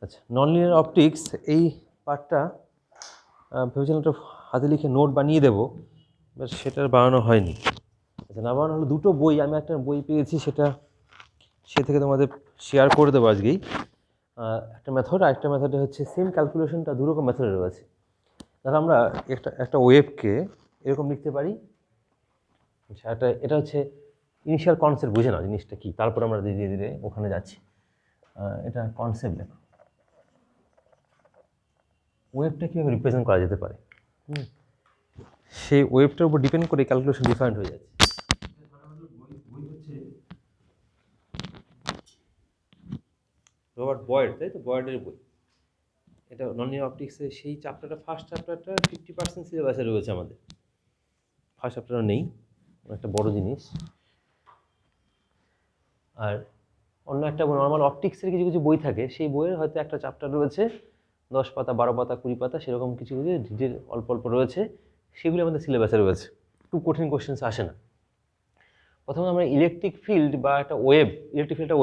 আচ্ছা, non linear optics এই পার্টটা ভেবেছিলাম একটা হাতে লিখে নোট বানিয়ে দেবো, বাট সেটা বানানো হয়নি। আচ্ছা, না বানানো হলো দুটো বই, আমি একটা বই পেয়েছি, সে থেকে তোমাদের শেয়ার করে দেবো আজকেই। একটা মেথড, আরেকটা মেথডে হচ্ছে সেম ক্যালকুলেশনটা দুরকম মেথডে রয়েছে। তাহলে আমরা একটা ওয়েভকে এরকম লিখতে পারি। আচ্ছা, এটা হচ্ছে ইনিশিয়াল কনসেপ্ট, বুঝে নাও জিনিসটা কী, তারপর আমরা ধীরে ধীরে ওখানে যাচ্ছি। এটা কনসেপ্ট লেখো, ওয়েভটা কীভাবে রিপ্রেজেন্ট করা যেতে পারে, সেই ওয়েভটার উপর ডিপেন্ড করে ক্যালকুলেশন ডিফারেন্ট হয়ে যাচ্ছে। বই হচ্ছে রবার্ট বয়েড, তাই তো, বয়েডের বই। এটা নন লিনিয়ার অপটিক্সের সেই চ্যাপ্টারটা, ফার্স্ট চ্যাপ্টারটা 50% সিলেবাসে রয়েছে আমাদের। ফার্স্ট চ্যাপ্টারটা নেই, একটা বড় জিনিস। আর অন্য একটা নর্মাল অপটিক্সের কিছু কিছু বই থাকে, সেই বইয়ের হয়তো একটা চ্যাপ্টার রয়েছে 10 পাতা, 12 পাতা, 20 পাতা, সেরকম কিছু কিছু ডিটেল অল্প অল্প রয়েছে, সেগুলি আমাদের সিলেবাসে রয়েছে। খুব কঠিন কোশ্চেন্স আসে না। প্রথমে আমরা ইলেকট্রিক ফিল্ড বা একটা ওয়েভ, ইলেকট্রিক ফিল্ড একটা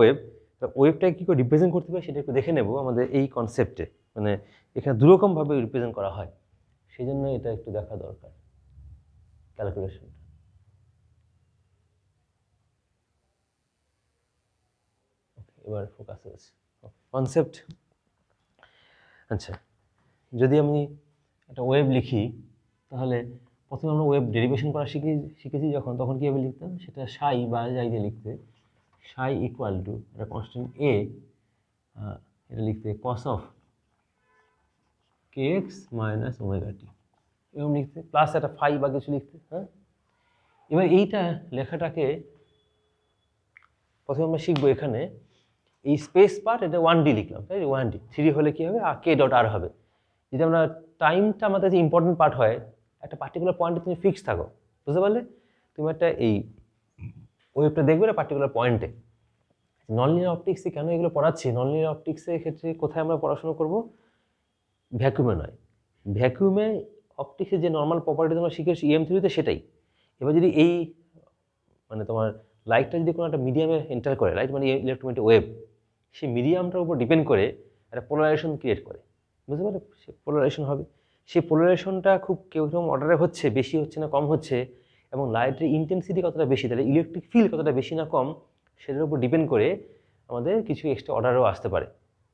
ওয়েভটাকে কী করে রিপ্রেজেন্ট করতে পারে সেটা একটু দেখে নেব আমাদের এই কনসেপ্টে। মানে এখানে দুরকমভাবে রিপ্রেজেন্ট করা হয়, সেই জন্য এটা একটু দেখা দরকার ক্যালকুলেশনটা। এবার ফোকাস হয়েছে কনসেপ্ট। আচ্ছা, যদি আমি একটা ওয়েভ লিখি, তাহলে প্রথমে আমরা ওয়েভ ডেরিভেশন করা শিখেছি যখন, তখন কীভাবে লিখতাম, সেটা সাই বা যাই দিয়ে লিখতে, সাই ইকুয়াল টু একটা কনস্ট্যান্ট এ, এটা লিখতে cos of kx minus omega t, এরকম লিখতে, প্লাস একটা ফাই বা কিছু লিখতে। হ্যাঁ, এবার এইটা লেখাটাকে প্রথমে আমরা শিখবো এখানে এই স্পেস পার্ট, এটা 1D লিখলাম, তাই 1D। 3D হলে কী হবে, কে ডট আর হবে। যদি আমরা টাইমটা আমাদের যে ইম্পর্টেন্ট পার্ট হয়, একটা পার্টিকুলার পয়েন্টে তুমি ফিক্স থাকো, বুঝতে পারলে, তুমি একটা এই ওয়েভটা দেখবে না পার্টিকুলার পয়েন্টে। নন লিনিয়ার অপটিক্সে কেন এগুলো পড়াচ্ছি, নন লিনিয়ার অপটিক্সের ক্ষেত্রে কোথায় আমরা পড়াশোনা করব, ভ্যাকুমে নয়। ভ্যাকুমে অপটিক্সের যে নর্মাল প্রপার্টি তোমরা শিখেছো EM3-তে, সেটাই। এবার যদি এই মানে তোমার লাইটটা যদি কোনো একটা মিডিয়ামে এন্টার করে, লাইট মানে ইলেকট্রোম্যাগনেটিক ওয়েভ, সেই মিডিয়ামটার উপর ডিপেন্ড করে একটা পোলারাইজেশন ক্রিয়েট করে, বুঝতে পারলে, সে পোলারাইজেশন হবে। সেই পোলারাইজেশনটা খুব কেরকম অর্ডারে হচ্ছে, বেশি হচ্ছে না কম হচ্ছে, এবং লাইটের ইন্টেন্সিটি কতটা বেশি, তাহলে ইলেকট্রিক ফিল্ড কতটা বেশি না কম, সেটার উপর ডিপেন্ড করে আমাদের কিছু এক্সট্রা অর্ডারও আসতে পারে।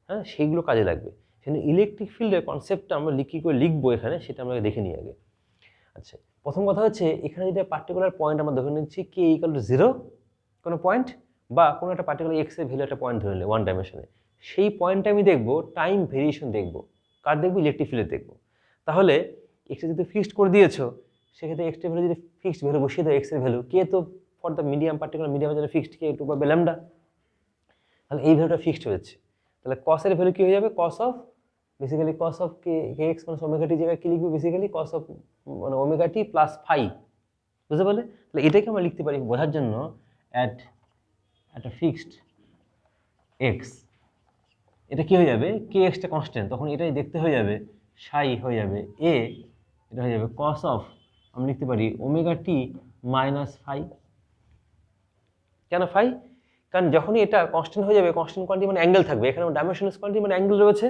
হ্যাঁ, সেইগুলো কাজে লাগবে। সেজন্য ইলেকট্রিক ফিল্ডের কনসেপ্টটা আমরা কী করে লিখবো এখানে, সেটা আমরা দেখে নিই আগে। আচ্ছা, প্রথম কথা হচ্ছে, এখানে যদি পার্টিকুলার পয়েন্ট আমরা ধরে নিচ্ছি কে ইকুয়াল টু 0 কোনো পয়েন্ট, বা কোনো একটা পার্টিকুলার এক্সের ভ্যালু একটা পয়েন্ট ধরে নিলে 1 ডাইমেনশনে, সেই পয়েন্টটা আমি দেখবো টাইম ভেরিয়েশন দেখবো, কার দেখবো, ইলেকট্রিক ফিল্ডের দেখবো। তাহলে এক্সে যদি ফিক্সড করে দিয়েছো, সেক্ষেত্রে এক্সের ভ্যালু যদি ফিক্সড ভ্যালু বসিয়ে দাও, এক্সের ভ্যালু কে তো ফর দ্য মিডিয়াম, পার্টিকুলার মিডিয়ামের জন্য ফিক্সড কে টু বা ল্যামডা, তাহলে এই ভ্যালুটা ফিক্সড হয়েছে। তাহলে কসের ভ্যালু কী হয়ে যাবে, cos of basically cos of k x মানে ওমেগা টি জায়গায় কী লিখবে, বেসিক্যালি কস অফ মানে ওমেগা টি প্লাস ফাই, বুঝতে পারলে। তাহলে এটাকে আমরা লিখতে পারি বোঝার জন্য অ্যাট একটা ফিক্সড এক্স, এটা কী হয়ে যাবে, কে এক্সটা কনস্ট্যান্ট, তখন এটাই দেখতে হয়ে যাবে সাই হয়ে যাবে এ, এটা হয়ে যাবে কস অফ, আমরা লিখতে পারি ওমেগা টি মাইনাস ফাই। কেন ফাই, কারণ যখনই এটা কনস্ট্যান্ট হয়ে যাবে, কনস্ট্যান্ট কোয়ান্টিটি মানে অ্যাঙ্গেল থাকবে, এখানে ডাইমেনশনাল কোয়ান্টিটি মানে অ্যাঙ্গেল রয়েছে,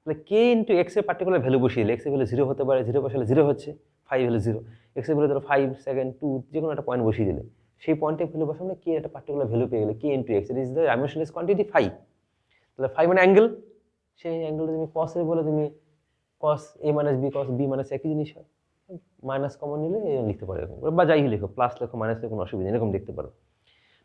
তাহলে কে ইন্টু এক্সের পার্টিকুলার ভ্যালু বসিয়ে দিলে, এক্সের ভ্যালু 0 হতে পারে, 0 বসালে 0 হচ্ছে, ফাই হলে 0, এক্সের ভ্যালু ধরো 5 সেকেন্ড 2, যে কোনো একটা পয়েন্ট বসিয়ে দিলে, সেই পয়েন্টের ভ্যালু বসালে কে একটা পার্টিকুলার ভ্যালু পেয়ে গেলে, k into x, it is the dimensional quantity phi. তাহলে ফাই মানে অ্যাঙ্গেল, সেই অ্যাঙ্গেলটা তুমি কসের বলে তুমি cos a minus b, cos b minus একই জিনিস হয়, মাইনাস কমন নিলে এরকম লিখতে পারো, এরকম বা যাই লিখো, প্লাস লেখো মাইনাস লেখো, কোনো অসুবিধা নেই, এরকম লিখতে পারো।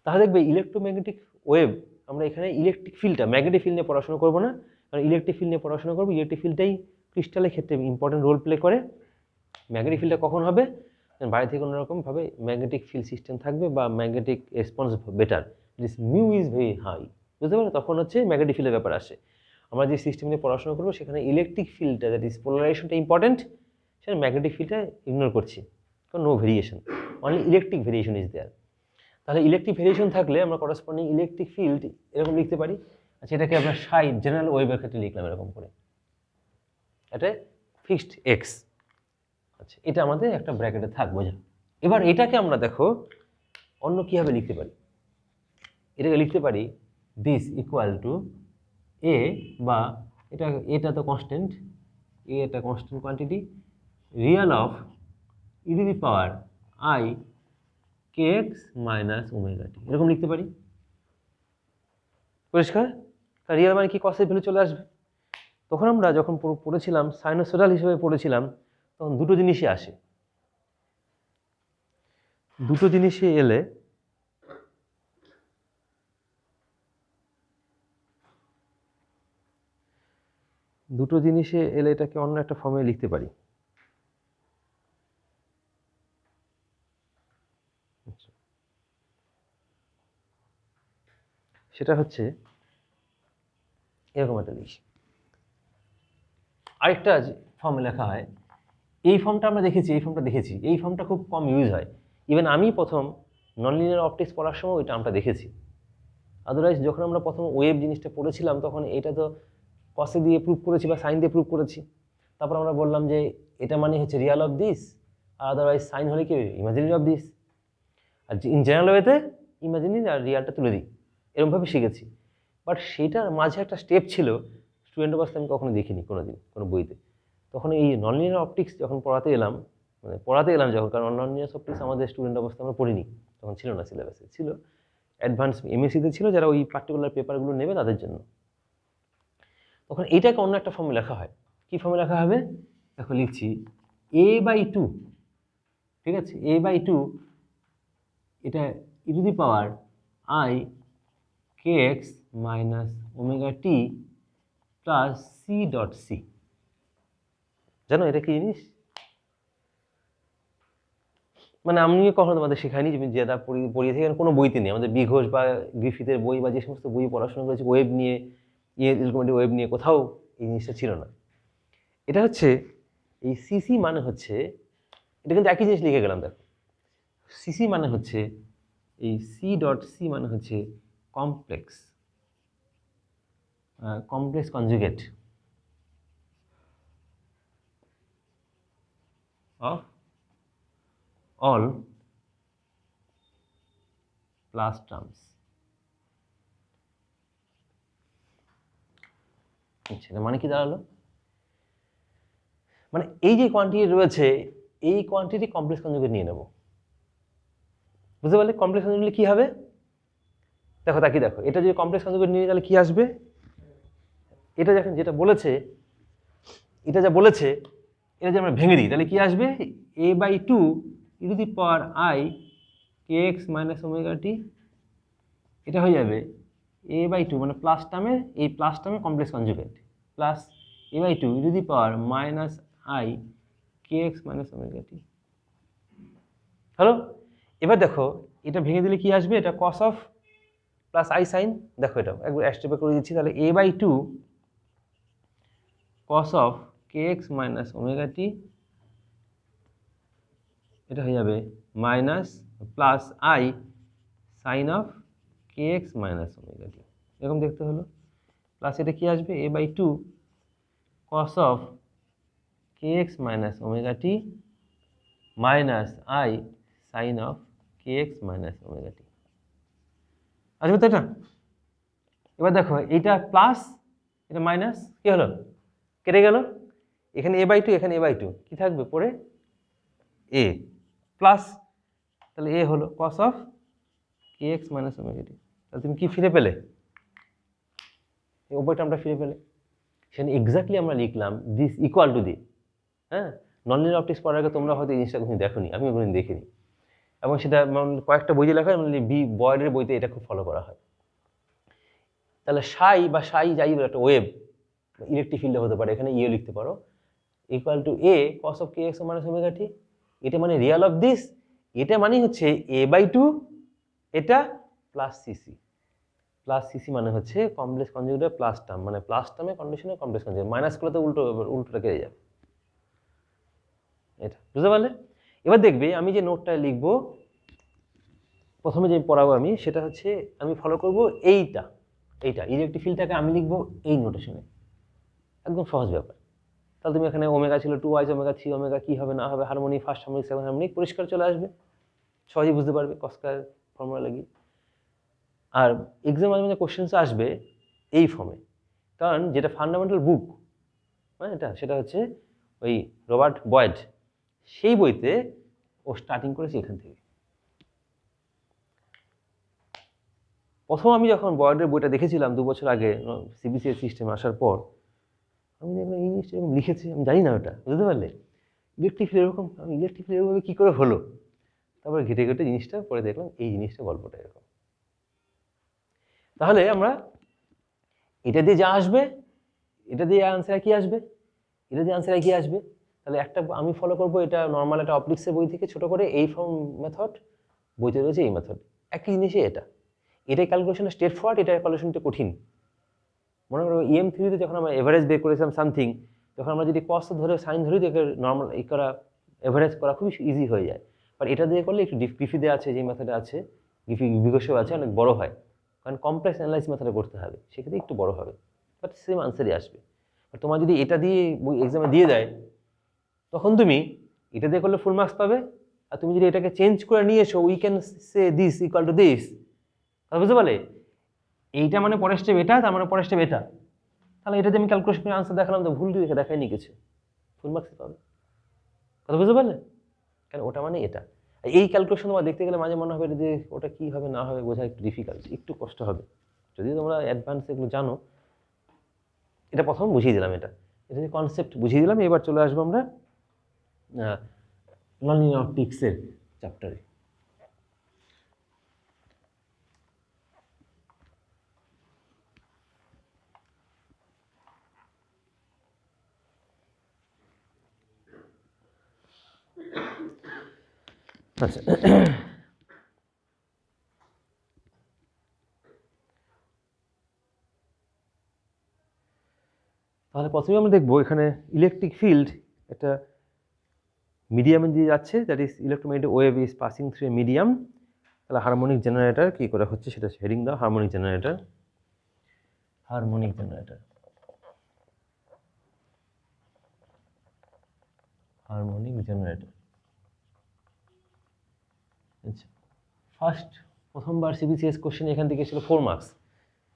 তাহলে দেখবে ইলেকট্রোম্যাগনেটিক ওয়েভ, আমরা এখানে ইলেকট্রিক ফিল্ডটা, ম্যাগনেটিক ফিল্ড নিয়ে পড়াশোনা করবো না, কারণ ইলেকট্রিক ফিল্ড নিয়ে পড়াশোনা করবো, ইলেকট্রিক ফিল্ডটাই ক্রিস্টালের ক্ষেত্রে ইম্পর্টেন্ট রোল প্লে করে। ম্যাগনেটিক ফিল্ডটা কখন হবে, বাইরে থেকে অন্যরকমভাবে ম্যাগনেটিক ফিল্ড সিস্টেম থাকবে বা magnetic response better, this mu is very high, বুঝতে পারো, তখন হচ্ছে ম্যাগনেটিক ফিল্ডের ব্যাপার আসে। আমরা যে সিস্টেম নিয়ে পড়াশোনা করবো, সেখানে ইলেকট্রিক ফিল্ডটা, দ্যাট ইজ পোলারাইজেশনটা ইম্পর্টেন্ট, সেটা ম্যাগনেটিক ফিল্ডটা ইগনোর করছি, কারণ no variation, only electric variation is there. তাহলে ইলেকট্রিক ভেরিয়েশন থাকলে আমরা করসপন্ডিং ইলেকট্রিক ফিল্ড এরকম লিখতে পারি। আচ্ছা, এটাকে আমরা সাই জেনারেল ওয়েভের ক্ষেত্রে লিখলাম এরকম করে, এটা ফিক্সড এক্স। আচ্ছা, এটা আমাদের একটা ব্র্যাকেটে থাক, বোঝা। এবার এটাকে আমরা দেখো অন্য কীভাবে লিখতে পারি, এটাকে লিখতে পারি দিস ইকুয়াল টু এ বা এটা তো কনস্ট্যান্ট, এটা constant quantity, real of e to the power i k x minus omega t, এরকম লিখতে পারি। পরিষ্কার? রিয়াল মানে কি, কসের ভ্যালু চলে আসবে। তখন আমরা যখন পড়েছিলাম সাইনোসয়েডাল হিসেবে পড়েছিলাম, তখন দুটো জিনিসই আসে। দুটো জিনিসই এলে এটাকে অন্য একটা ফর্মে লিখতে পারি। সেটা হচ্ছে এরকম একটা লিখি। আরেকটা ফর্মে লেখা হয়, এই ফর্মটা আমরা দেখেছি, এই ফর্মটা খুব কম ইউজ হয়। ইভেন আমি প্রথম নন লিনিয়ার অপটিক্স পড়ার সময় ওইটা আমরা দেখেছি। আদারওয়াইজ যখন আমরা প্রথম ওয়েভ জিনিসটা পড়েছিলাম তখন এটা তো কসে দিয়ে প্রুভ করেছি বা সাইন দিয়ে প্রুভ করেছি। তারপর আমরা বললাম যে এটা মানে হচ্ছে রিয়াল অফ দিস, আর আদারওয়াইজ সাইন হলে কি ইমাজিনারি অফ দিস। আর ইন জেনারেল ওয়েতে ইমাজিনারি আর রিয়ালটা তুলে দিই, এরকমভাবে শিখেছি। বাট সেটার মাঝে একটা স্টেপ ছিল, স্টুডেন্ট অবস্থায় আমি কখনো দেখিনি কোনোদিন কোনো বইতে। তখন এই নন লিনিয়ার অপটিক্স যখন পড়াতে এলাম যখন, কারণ নন লিনিয়ার অপটিক্স আমাদের স্টুডেন্ট অবস্থায় আমরা পড়িনি, তখন ছিল না সিলেবাসে, ছিল অ্যাডভান্স এমএসসিতে ছিল, যারা ওই পার্টিকুলার পেপারগুলো নেবে তাদের জন্য। তখন এইটাকে অন্য একটা ফর্মে লেখা হয়। কী ফর্মে লেখা হবে? দেখো লিখছি a/2, ঠিক আছে, a/2, এটা e to the power i k x minus omega t plus c dot c. জানো এটা কি জিনিস? মানে আমি কখনো তোমাদের শেখাইনি, তুমি যেটা পড়িয়ে থেকে কোনো বইতে নেই, আমাদের বি ঘোষ বা গ্রিফিথের বই বা যে সমস্ত বই পড়াশোনা করেছি ওয়েব নিয়ে, ওয়েব নিয়ে কোথাও এই জিনিসটা ছিল না। এটা হচ্ছে এই সিসি মানে হচ্ছে, এটা কিন্তু একই জিনিস লিখে গেলাম। দেখো সিসি মানে হচ্ছে এই সি ডট সি মানে হচ্ছে complex conjugate of all plus terms. আচ্ছা, মানে কি দাঁড়ালো? মানে এই যে কোয়ান্টিটি রয়েছে, এই কোয়ান্টিটি কমপ্লেক্স কনজুগেট নিয়ে নেব। বুঝতে পারলে কমপ্লেক্স কনজুগেট কি হবে? দেখো তাকি দেখো, এটা যদি কমপ্লেক্স কনজুগেট নিয়ে তাহলে কি আসবে? এটা যখন যেটা বলেছে, এটা যা বলেছে, এটা যদি আমরা ভেঙে দিই তাহলে কি আসবে? a/2 e to the power i k x minus omega t, এটা হয়ে যাবে a/2 মানে প্লাস টার্মের, এই প্লাস টার্মের complex conjugate, plus a/2 e to the power minus i k x minus omega t. Hello, এবার দেখো এটা ভেঙে দিলে কি আসবে? এটা cos of plus i sine. দেখো এটা একবার স্টেপে করে দিচ্ছি, তাহলে a/2 cos of k x minus omega t, এটা হয়ে যাবে minus plus i sine of k x minus omega t, এরকম দেখতে হলো। প্লাস এটা কি আসবে? a/2 cos of k x minus omega t minus i sine of k x minus omega t. আসবে তো এটা? এবার দেখো এইটা প্লাস, এটা মাইনাস, কি হলো? কেটে গেল। এখানে a/2, এখানে a/2, কি থাকবে পরে? a প্লাস, তাহলে a হলো cos of k x minus omega t. তাহলে তুমি কি ফিরে পেলে? এই ওপরটা আমরা ফিরে পেলে। সেখানে এক্স্যাক্টলি আমরা লিখলাম দিস ইকুয়াল টু দি। হ্যাঁ, নন লিনিয়ার অপটিক্স পড়ার আগে তোমরা হয়তো এই জিনিসটা কোনোদিন দেখোনি, আমিও কোনোদিন দেখিনি। এবং সেটা কয়েকটা বইতে লেখা হয়, মানে বয়েডের বইতে এটা খুব ফলো করা হয়। তাহলে সাই যাই বলে একটা ওয়েভ ইলেকট্রিক ফিল্ডে হতে পারে, এখানে ইয়ে লিখতে পারো, equal to a cos of kx minus omega t. এটা মানে রিয়াল অফ দিস, এটা মানে হচ্ছে a/2 এটা প্লাস সিসি। প্লাস সিসি মানে হচ্ছে কমপ্লেক্স কনজুগেটের প্লাস টার্ম, মানে প্লাস টার্মে কন্ডিশনে কমপ্লেক্স কনজুগেট, মাইনাস করলে তো উল্টোটা কেটে যাবে। এটা বুঝতে পারলে? এবার দেখবে আমি যে নোটটা লিখবো প্রথমে যে পড়াবো আমি, সেটা হচ্ছে আমি ফলো করব এইটা ইলেকট্রিক ফিল্ডটাকে আমি লিখবো এই নোটেশনে, একদম সহজ ব্যাপার। তাহলে তুমি এখানে ওমেগা ছিল 2 ওমেগা 3 ওমেগা কি হবে না হবে, harmonic, first harmonic, second harmonic পরিষ্কার চলে আসবে, সহজেই বুঝতে পারবে কসকার ফর্মুলা লাগিয়ে। আর এক্সাম মাঝে মাঝে কোশ্চেন্স আসবে এই ফর্মে, কারণ যেটা ফান্ডামেন্টাল বুক, হ্যাঁ, সেটা হচ্ছে ওই রবার্ট বয়েড, সেই বইতে ও স্টার্টিং করেছে এখান থেকে। প্রথম আমি যখন বয়েডের বইটা দেখেছিলাম 2 বছর আগে সিবিসিএস সিস্টেম আসার পর, আমি দেখলাম এই জিনিসটা এরকম লিখেছে, আমি জানি না ওটা, বুঝতে পারলে? ইলেকট্রিক ফিল্ড এরকম, আমি ইলেকট্রিক ফিল্ড এরকম কী করে হলো, তারপরে ঘেটে ঘেটে জিনিসটা পরে দেখলাম এই জিনিসটা গল্পটা এরকম। তাহলে আমরা এটা দিয়ে যা আসবে, এটা দিয়ে আনসার কি আসবে, এটা দিয়ে আনসার কি আসবে, তাহলে একটা আমি ফলো করবো এটা নর্মাল একটা অপটিক্সের বই থেকে ছোট করে এই ফর্ম মেথড, বইতে রয়েছে এই মেথড, একই জিনিসই এটাই ক্যালকুলেশনটা স্ট্রেট ফরওয়ার্ড, এটা ক্যালকুলেশনটা কঠিন। মনে করো EM থিওরিতে যখন আমরা এভারেজ বের করেছিলাম সামথিং, তখন আমরা যদি কস ধরে সাইন ধরি দেখে নর্মাল এই করা এভারেজ করা খুবই ইজি হয়ে যায়। বাট এটা দিয়ে করলে একটু গিফি আছে, যে মেথডে আছে গিফি বিকশিত আছে, অনেক বড় হয়, কারণ কমপ্লেক্স অ্যানালাইসিস মেথডে করতে হবে, সেক্ষেত্রে একটু বড় হবে, বাট সেম আনসারই আসবে। আর তোমার যদি এটা দিয়ে এক্সামে দিয়ে দেয়, তখন তুমি এটা দিয়ে করলে ফুল মার্কস পাবে, আর তুমি যদি এটাকে চেঞ্জ করে নিয়ে এসো, we can say this equal to this, তাহলে বুঝতে পারলে এইটা মানে পরের স্টেপ এটা, তার মানে পরের স্টেপ এটা, তাহলে এটা দিয়ে আমি ক্যালকুলেশন করে আনসার দেখালাম, তো ভুল দিয়ে দেখায়নি কিছু, ফুল মার্কসই পাবে। কথা বুঝতে পারলে? কেন ওটা মানে এটা, এই ক্যালকুলেশন তোমার দেখতে গেলে মাঝে মনে হবে যে ওটা কী হবে না হবে বোঝা একটু ডিফিকাল্ট, একটু কষ্ট হবে, যদি তোমরা অ্যাডভান্স এগুলো জানো। এটা প্রথম বুঝিয়ে দিলাম, এটা যে কনসেপ্ট বুঝিয়ে দিলাম। এবার চলে আসবো আমরা ননলিনিয়ার অপটিক্সের চ্যাপ্টারে। আচ্ছা, তাহলে প্রথমে আমরা দেখবো এখানে ইলেকট্রিক ফিল্ড একটা মিডিয়ামে দিয়ে যাচ্ছে, that is electromagnetic wave is passing through a medium. তাহলে হারমোনিক জেনারেটর কী করে হচ্ছে সেটা হেডিং দাও, harmonic generator, harmonic generator, harmonic generator. আচ্ছা, প্রথমবার সিবিসিএস কোশ্চেন এখান থেকে ছিল 4 মার্কস,